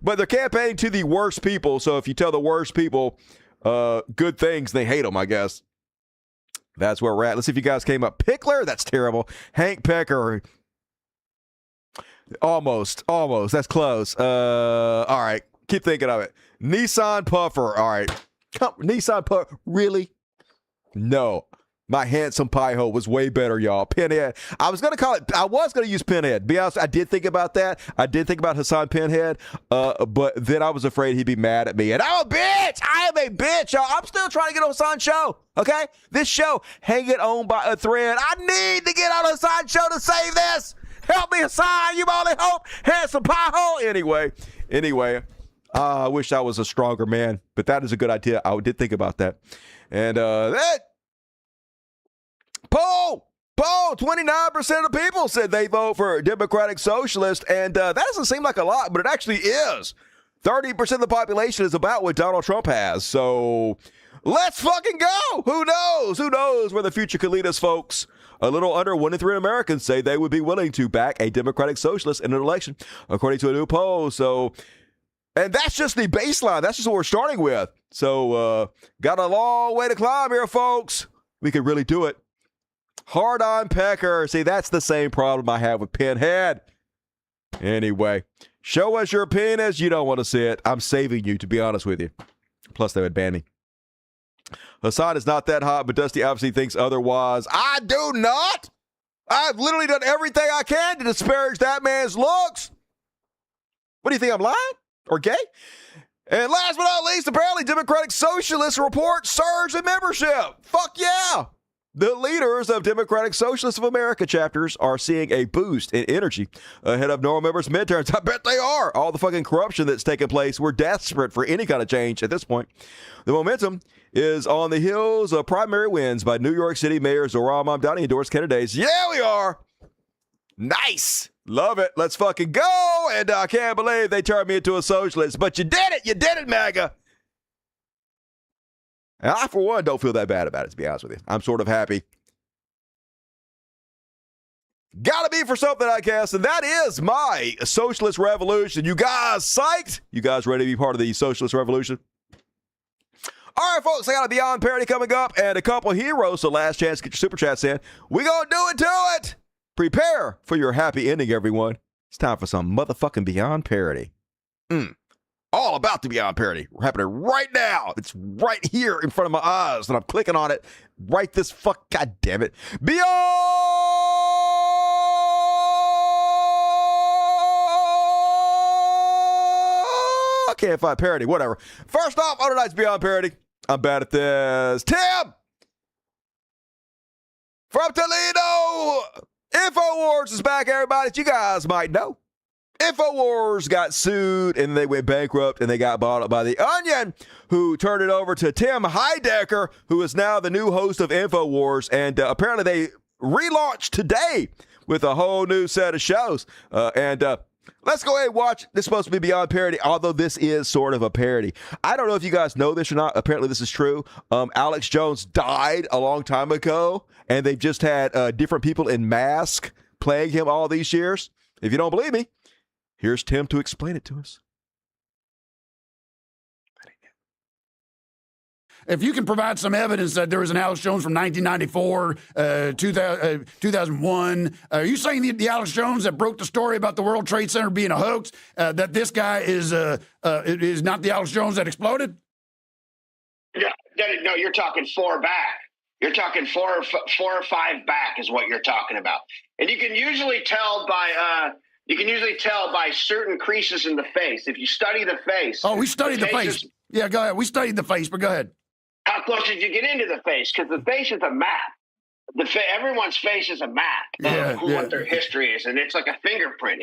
But they're campaigning to the worst people, so if you tell the worst people good things, they hate them, I guess. That's where we're at. Let's see if you guys came up. Pickler? That's terrible. Hank Pecker. Almost. That's close. All right. Keep thinking of it. Nissan Puffer. All right. Nissan Puffer. Really? No. My Handsome Pie-Hole was way better, y'all. Pinhead. I was going to use Pinhead. Be honest, I did think about that. I did think about Hassan Pinhead, but then I was afraid he'd be mad at me. And I'm a bitch. I am a bitch, y'all. I'm still trying to get on Hassan's show, okay? This show, hanging on by a thread. I need to get on Hassan's show to save this. Help me, Hassan. You my only hope. Handsome Pie-Hole. Anyway, I wish I was a stronger man, but that is a good idea. I did think about that. And that. Poll, 29% of people said they vote for Democratic Socialist, and that doesn't seem like a lot, but it actually is. 30% of the population is about what Donald Trump has, so let's fucking go. Who knows? Who knows where the future could lead us, folks? A little under 1 in 3 Americans say they would be willing to back a Democratic Socialist in an election, according to a new poll. So, and that's just the baseline. That's just what we're starting with. So, got a long way to climb here, folks. We could really do it. Hard on Pecker. See, that's the same problem I have with Pinhead. Anyway, show us your penis. You don't want to see it. I'm saving you, to be honest with you. Plus, they would ban me. Hassan is not that hot, but Dusty obviously thinks otherwise. I do not. I've literally done everything I can to disparage that man's looks. What do you think, I'm lying? Or gay? And last but not least, apparently Democratic Socialists report surge in membership. Fuck yeah. The leaders of Democratic Socialists of America chapters are seeing a boost in energy ahead of normal members' midterms. I bet they are. All the fucking corruption that's taking place. We're desperate for any kind of change at this point. The momentum is on the heels of primary wins by New York City Mayor Zohran Mamdani endorsed candidates. Yeah, we are. Nice. Love it. Let's fucking go. And I can't believe they turned me into a socialist. But you did it. You did it, MAGA. And I, for one, don't feel that bad about it, to be honest with you. I'm sort of happy. Gotta be for something, I guess, and that is my socialist revolution. You guys psyched? You guys ready to be part of the socialist revolution? All right, folks, I got a Beyond Parody coming up and a couple heroes, so last chance to get your super chats in. We gonna do it. Prepare for your happy ending, everyone. It's time for some motherfucking Beyond Parody. All about the Beyond Parody. Happening right now. It's right here in front of my eyes, and I'm clicking on it right this fuck. God damn it. Beyond! I can't find parody. Whatever. First off, on tonight's Beyond Parody, I'm bad at this. Tim! From Toledo! InfoWars is back, everybody. As you guys might know, InfoWars got sued and they went bankrupt and they got bought up by The Onion, who turned it over to Tim Heidecker, who is now the new host of InfoWars. And apparently they relaunched today with a whole new set of shows. Let's go ahead and watch. This is supposed to be Beyond Parody, although this is sort of a parody. I don't know if you guys know this or not. Apparently this is true. Alex Jones died a long time ago, and they've just had different people in masks playing him all these years. If you don't believe me, here's Tim to explain it to us. If you can provide some evidence that there was an Alex Jones from 1994, 2001, are you saying the Alex Jones that broke the story about the World Trade Center being a hoax, that this guy is not the Alex Jones that exploded? Yeah, no, you're talking 4 back. You're talking 4 or 5 back is what you're talking about. And you can usually tell by certain creases in the face. If you study the face. Oh, we studied the face. Yeah, go ahead. We studied the face, but go ahead. How close did you get into the face? Because the face is a map. Everyone's face is a map of what their history is, and it's like a fingerprint.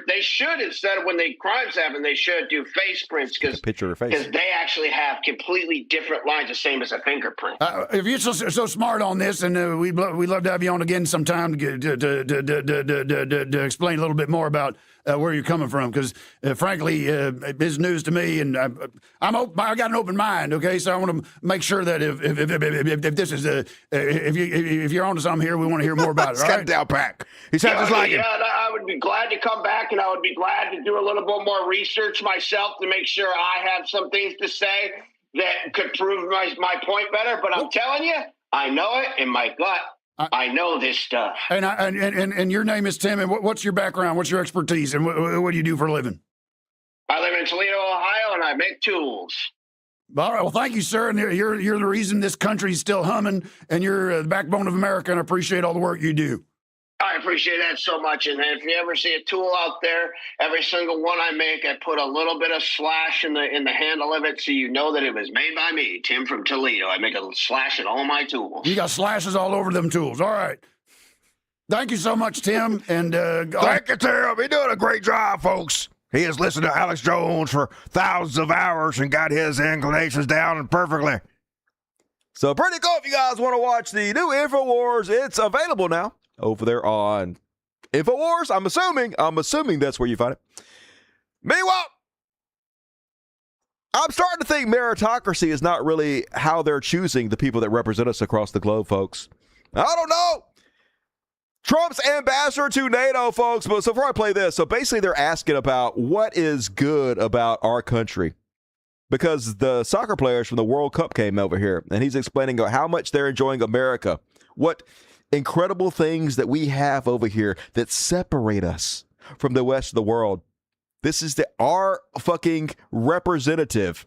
They should, instead of when crimes happen, they should do face prints because they actually have completely different lines, the same as a fingerprint. If you're so smart on this, and we'd love to have you on again sometime to explain a little bit more about where you're coming from, because frankly, it's news to me, and I got an open mind. Okay, so I want to make sure that if this is if you're onto something here, we want to hear more about it. He's got it down pat. He sounds just like it. I would be glad to come back, and I would be glad to do a little bit more research myself to make sure I have some things to say that could prove my point better. But I'm telling you, I know it in my gut. I know this stuff. And your name is Tim, and what's your background? What's your expertise, and what do you do for a living? I live in Toledo, Ohio, and I make tools. All right. Well, thank you, sir. And you're the reason this country's still humming, and you're the backbone of America, and I appreciate all the work you do. I appreciate that so much. And if you ever see a tool out there, every single one I make, I put a little bit of slash in the handle of it so you know that it was made by me, Tim from Toledo. I make a slash in all my tools. You got slashes all over them tools. All right. Thank you so much, Tim. And thank you, Tim. You're doing a great job, folks. He has listened to Alex Jones for thousands of hours and got his inclinations down perfectly. So pretty cool. If you guys want to watch the new InfoWars, it's available now over there on InfoWars. I'm assuming that's where you find it. Meanwhile, I'm starting to think meritocracy is not really how they're choosing the people that represent us across the globe, folks. I don't know. Trump's ambassador to NATO, folks. But so before I play this, so basically they're asking about what is good about our country. Because the soccer players from the World Cup came over here, and he's explaining how much they're enjoying America. What incredible things that we have over here that separate us from the rest of the world. This is our fucking representative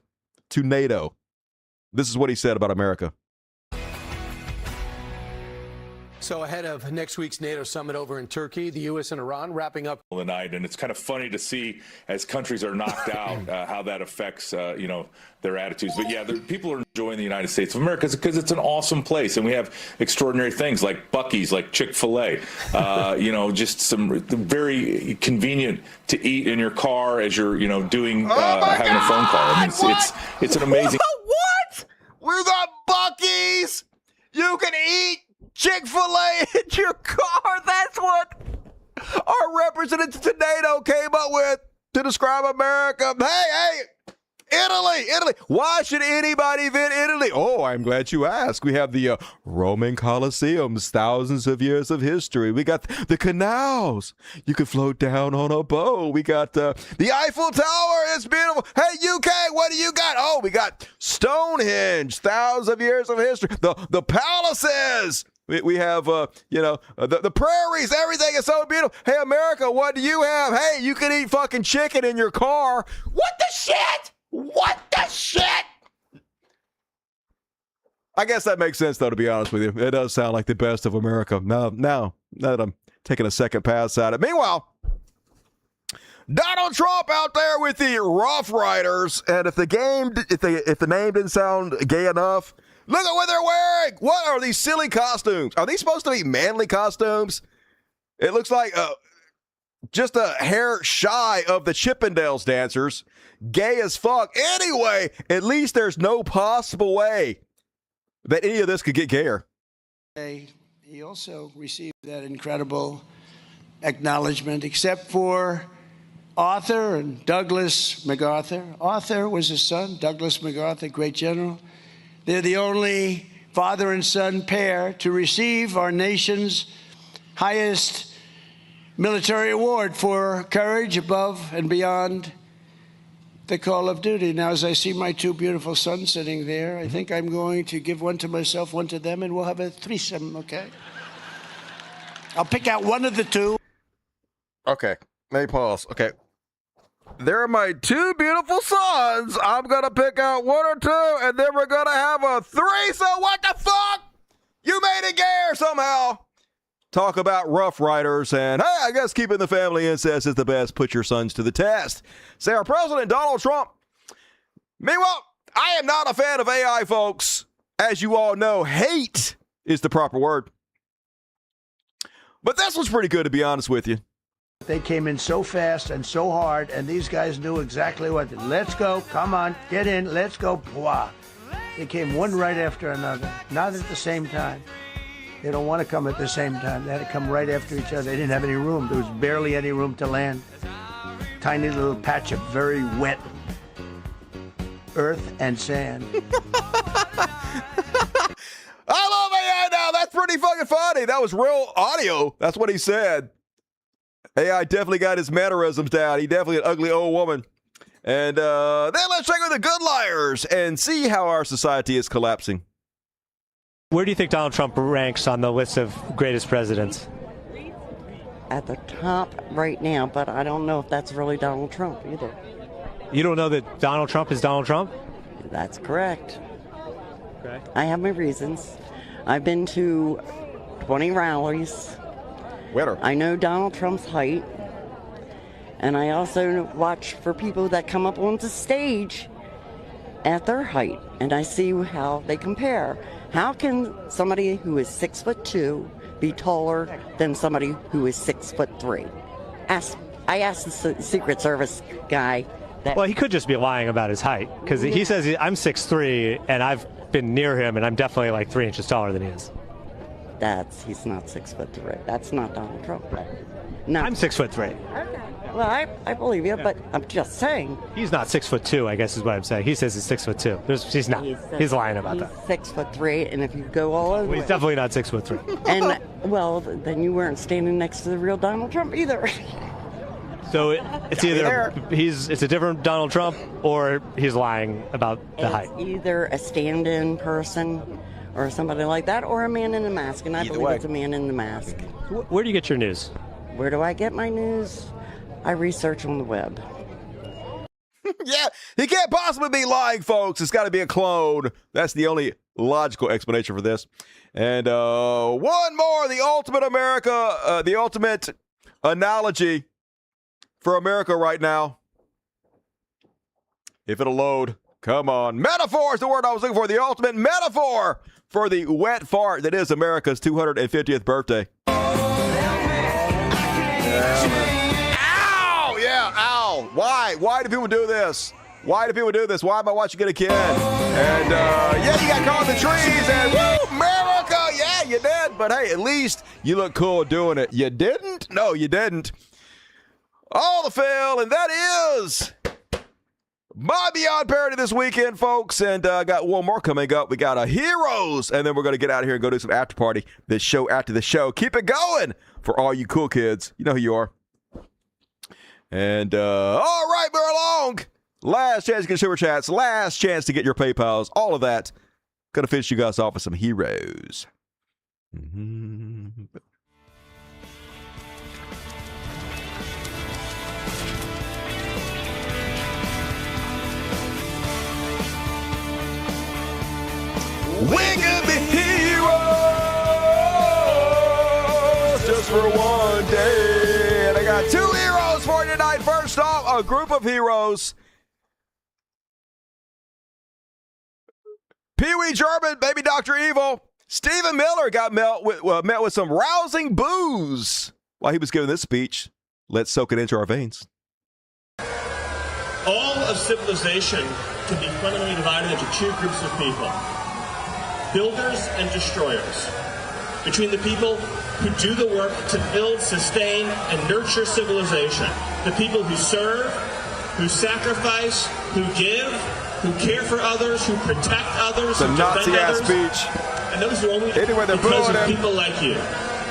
to NATO. This is what he said about America. So ahead of next week's NATO summit over in Turkey, the U.S. and Iran wrapping up the night, and it's kind of funny to see as countries are knocked out how that affects their attitudes. But yeah, people are enjoying the United States of America because it's an awesome place, and we have extraordinary things like Buc-ee's, like Chick-fil-A. Just some very convenient to eat in your car as you're doing having a phone call. I mean, it's an amazing. What? We got Buc-ee's. You can eat Chick-fil-A in your car. That's what our representative to NATO came up with to describe America. Hey, Italy. Why should anybody visit Italy? Oh, I'm glad you asked. We have the Roman Colosseums, thousands of years of history. We got the canals. You could float down on a boat. We got the Eiffel Tower. It's beautiful. Hey, UK, what do you got? Oh, we got Stonehenge, thousands of years of history. The palaces. We have, the prairies. Everything is so beautiful. Hey, America, what do you have? Hey, you can eat fucking chicken in your car. What the shit? I guess that makes sense, though, to be honest with you. It does sound like the best of America. Now that I'm taking a second pass at it. Meanwhile, Donald Trump out there with the Rough Riders. And if the name didn't sound gay enough, look at what they're wearing. What are these silly costumes? Are these supposed to be manly costumes? It looks like just a hair shy of the Chippendales dancers. Gay as fuck. Anyway, at least there's no possible way that any of this could get gayer. He also received that incredible acknowledgement, except for Arthur and Douglas MacArthur. Arthur was his son, Douglas MacArthur, great general. They're the only father and son pair to receive our nation's highest military award for courage above and beyond the call of duty. Now, as I see my two beautiful sons sitting there, I think I'm going to give one to myself, one to them, and we'll have a threesome, okay? I'll pick out one of the two. Okay, let me pause. Okay. They're my two beautiful sons. I'm going to pick out one or two, and then we're going to have a threesome. What the fuck? You made it gayer somehow. Talk about Rough Riders, and hey, I guess keeping the family incest is the best. Put your sons to the test. Say our president, Donald Trump. Meanwhile, I am not a fan of AI, folks. As you all know, hate is the proper word. But this was pretty good, to be honest with you. They came in so fast and so hard, and these guys knew exactly what. Let's go, come on, get in, let's go. Blah. They came one right after another, not at the same time. They don't want to come at the same time. They had to come right after each other. They didn't have any room. There was barely any room to land. Tiny little patch of very wet earth and sand. I love AI now. That's pretty fucking funny. That was real audio. That's what he said. AI definitely got his mannerisms down. He definitely an ugly old woman. And then let's check with the good liars and see how our society is collapsing. Where do you think Donald Trump ranks on the list of greatest presidents? At the top right now, but I don't know if that's really Donald Trump either. You don't know that Donald Trump is Donald Trump? That's correct. Okay. I have my reasons. I've been to 20 rallies. Winner. I know Donald Trump's height. And I also watch for people that come up onto stage at their height. And I see how they compare. How can somebody who is 6'2" be taller than somebody who is 6'3"? I asked the Secret Service guy that. Well, he could just be lying about his height because he says I'm 6'3" and I've been near him and I'm definitely like 3 inches taller than he is. He's not 6'3". That's not Donald Trump. No. I'm 6'3". Okay. Well, I believe you, but I'm just saying. He's not 6'2", I guess is what I'm saying. He says he's 6'2". He's not. He's lying about that. 6'3", and if you go all over, Well, he's definitely not 6'3". And well, then you weren't standing next to the real Donald Trump either. So it's either it's a different Donald Trump or he's lying about the height. Either a stand-in person or somebody like that, or a man in a mask, and I believe it's a man in the mask. Where do you get your news? Where do I get my news? I research on the web. Yeah, he can't possibly be lying, folks. It's got to be a clone. That's the only logical explanation for this. And one more, the ultimate America, the ultimate analogy for America right now. If it'll load, come on. Metaphor is the word I was looking for. The ultimate metaphor for the wet fart that is America's 250th birthday. Ow! Yeah, ow. Why? Why do people do this? Why do people do this? Why am I watching it again? And, yeah, you got caught in the trees, and woo, America! Yeah, you did. But, hey, at least you look cool doing it. You didn't? No, you didn't. All the fail, and that is my Beyond Parody this weekend, folks. And I got one more coming up. We got a Heroes, and then we're going to get out of here and go do some after party. This show after the show. Keep it going for all you cool kids. You know who you are. And all right, we're along. Last chance to get super chats. Last chance to get your PayPals. All of that. Gonna finish you guys off with some Heroes. We could be heroes just for one day. And I got two heroes for you tonight. First off, a group of heroes. Pee Wee German, Baby Dr. Evil. Stephen Miller got met with some rousing boos while he was giving this speech. Let's soak it into our veins. All of civilization can be fundamentally divided into two groups of people. Builders and destroyers. Between the people who do the work to build, sustain, and nurture civilization. The people who serve, who sacrifice, who give, who care for others, who protect others, the who defend Nazi-ass others. speech. And those are only Anyway, because of people like you.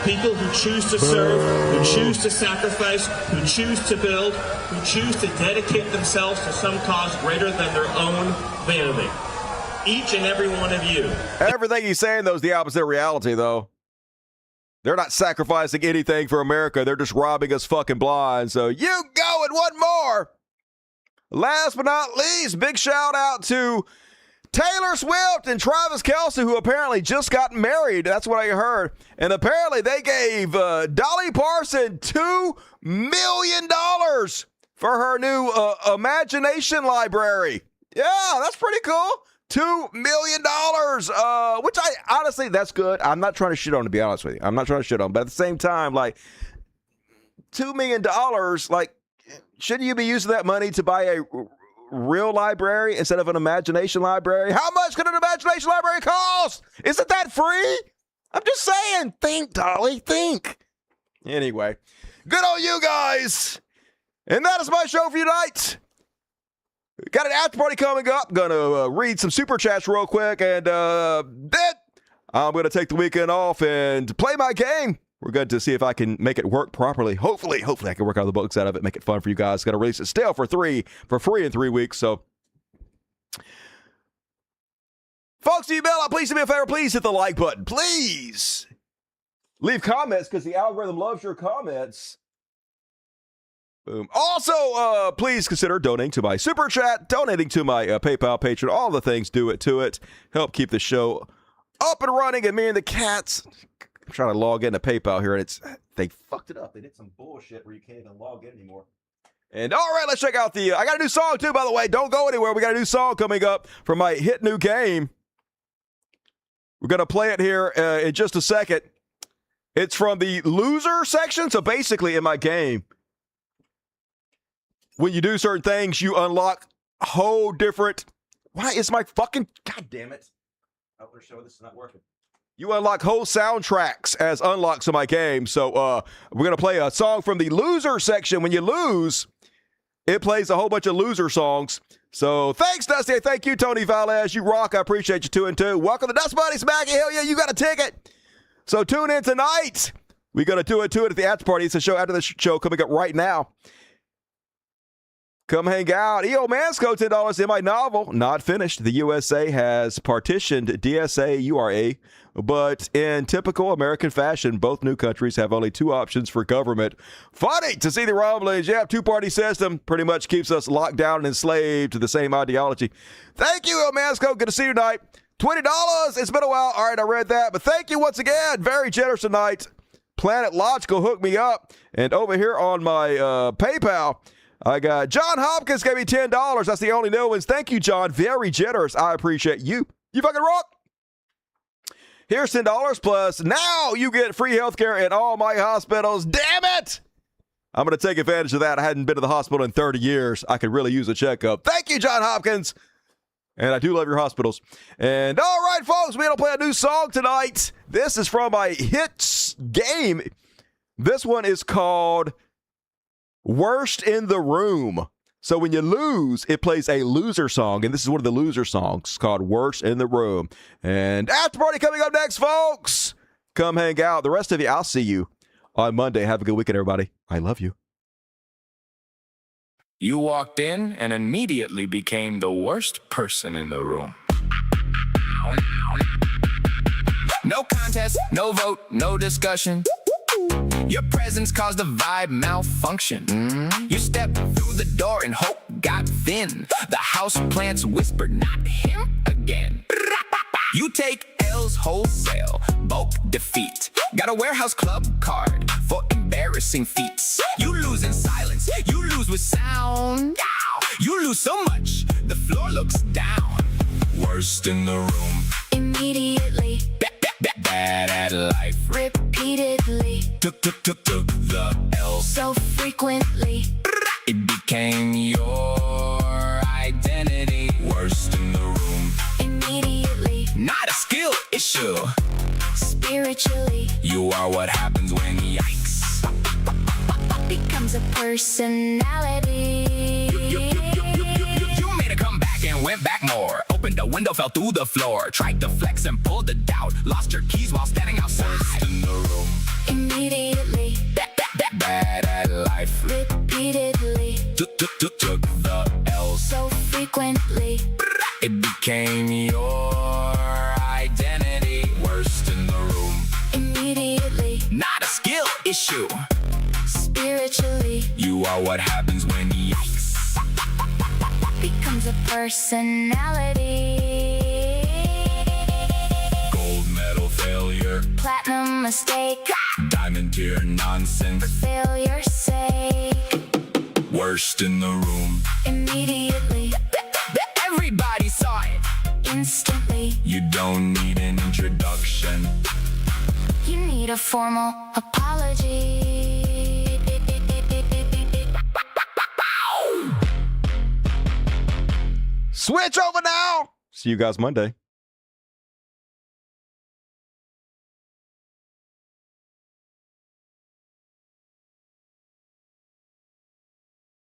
People who choose to serve, who choose to sacrifice, who choose to build, who choose to dedicate themselves to some cause greater than their own vanity. Each and every one of you. Everything he's saying, though, is the opposite of reality, though. They're not sacrificing anything for America. They're just robbing us fucking blind. So you go and one more. Last but not least, big shout out to Taylor Swift and Travis Kelce, who apparently just got married. That's what I heard. And apparently they gave Dolly Parton $2 million for her new imagination library. Yeah, that's pretty cool. $2 million, which I honestly, that's good. I'm not trying to shit on, to be honest with you. I'm not trying to shit on, but at the same time, like, $2 million, like, shouldn't you be using that money to buy a real library instead of an imagination library? How much could an imagination library cost? Isn't that free? I'm just saying. Think, Dolly, think. Anyway, good on you guys. And that is my show for you tonight. Got an after party coming up. Gonna read some super chats real quick, and then I'm gonna take the weekend off and play my game. We're going to see if I can make it work properly. Hopefully I can work out the books out of it, make it fun for you guys. Gonna release it still for free in 3 weeks. So, folks, you bail out. Please do me a favor. Please hit the like button. Please leave comments because the algorithm loves your comments. Boom. Also, please consider donating to my super chat, donating to my PayPal, Patreon, all the things. Do it to it. Help keep the show up and running. And me and the cats, I'm trying to log into PayPal here, and they fucked it up. They did some bullshit where you can't even log in anymore. And all right, let's check out the. I got a new song too, by the way. Don't go anywhere. We got a new song coming up for my hit new game. We're gonna play it here in just a second. It's from the loser section. So basically, in my game, when you do certain things, you unlock whole different. Why is my fucking. God damn it. Oh, show this is not working. You unlock whole soundtracks as unlocks in my game. So we're going to play a song from the loser section. When you lose, it plays a whole bunch of loser songs. So thanks, Dusty. Thank you, Tony Valles. You rock. I appreciate you 2 and 2. Welcome to Dust Buddies, Mackie. Hell yeah, you got a ticket. So tune in tonight. We're going to do it at the after party. It's a show after the show coming up right now. Come hang out. E.O. Mansco, $10 in my novel. Not finished. The USA has partitioned DSA, URA, but in typical American fashion, both new countries have only 2 options for government. Funny to see the rumblings. Yeah, two-party system pretty much keeps us locked down and enslaved to the same ideology. Thank you, E.O. Mansco. Good to see you tonight. $20. It's been a while. All right, I read that. But thank you once again. Very generous tonight. Planet Logical hooked me up. And over here on my PayPal, I got John Hopkins gave me $10. That's the only new ones. Thank you, John. Very generous. I appreciate you. You fucking rock. Here's $10 plus. Now you get free healthcare in all my hospitals. Damn it! I'm going to take advantage of that. I hadn't been to the hospital in 30 years. I could really use a checkup. Thank you, John Hopkins. And I do love your hospitals. And all right, folks, we're going to play a new song tonight. This is from my hits game. This one is called Worst in the Room. So when you lose, it plays a loser song, and this is one of the loser songs called Worst in the Room. And after party coming up next, folks. Come hang out. The rest of you, I'll see you on Monday. Have a good weekend, everybody. I love you. You walked in and immediately became the worst person in the room. No contest, no vote, no discussion. Your presence caused a vibe malfunction. You stepped through the door and hope got thin. The house plants whispered, not him again. You take L's wholesale, bulk defeat. Got a warehouse club card for embarrassing feats. You lose in silence, you lose with sound. You lose so much, the floor looks down. Worst in the room. Immediately. Bad at life. Repeatedly. Took the L. So frequently. It became your identity. Worst in the room. Immediately. Not a skill issue. Spiritually. You are what happens when yikes becomes a personality. You made a comeback and went back more. Opened the window, fell through the floor. Tried to flex and pulled it out. Lost your keys while standing outside. Worst in the room. Immediately. Bad at life. Repeatedly. Took the L. So frequently. It became your identity. Worst in the room. Immediately. Not a skill issue. Spiritually. You are what happens when yikes becomes a personality. Gold medal failure. Platinum mistake. Diamond tier nonsense. For failure's sake. Worst in the room. Immediately. Everybody saw it. Instantly. You don't need an introduction. You need a formal apology. Switch over now. See you guys Monday.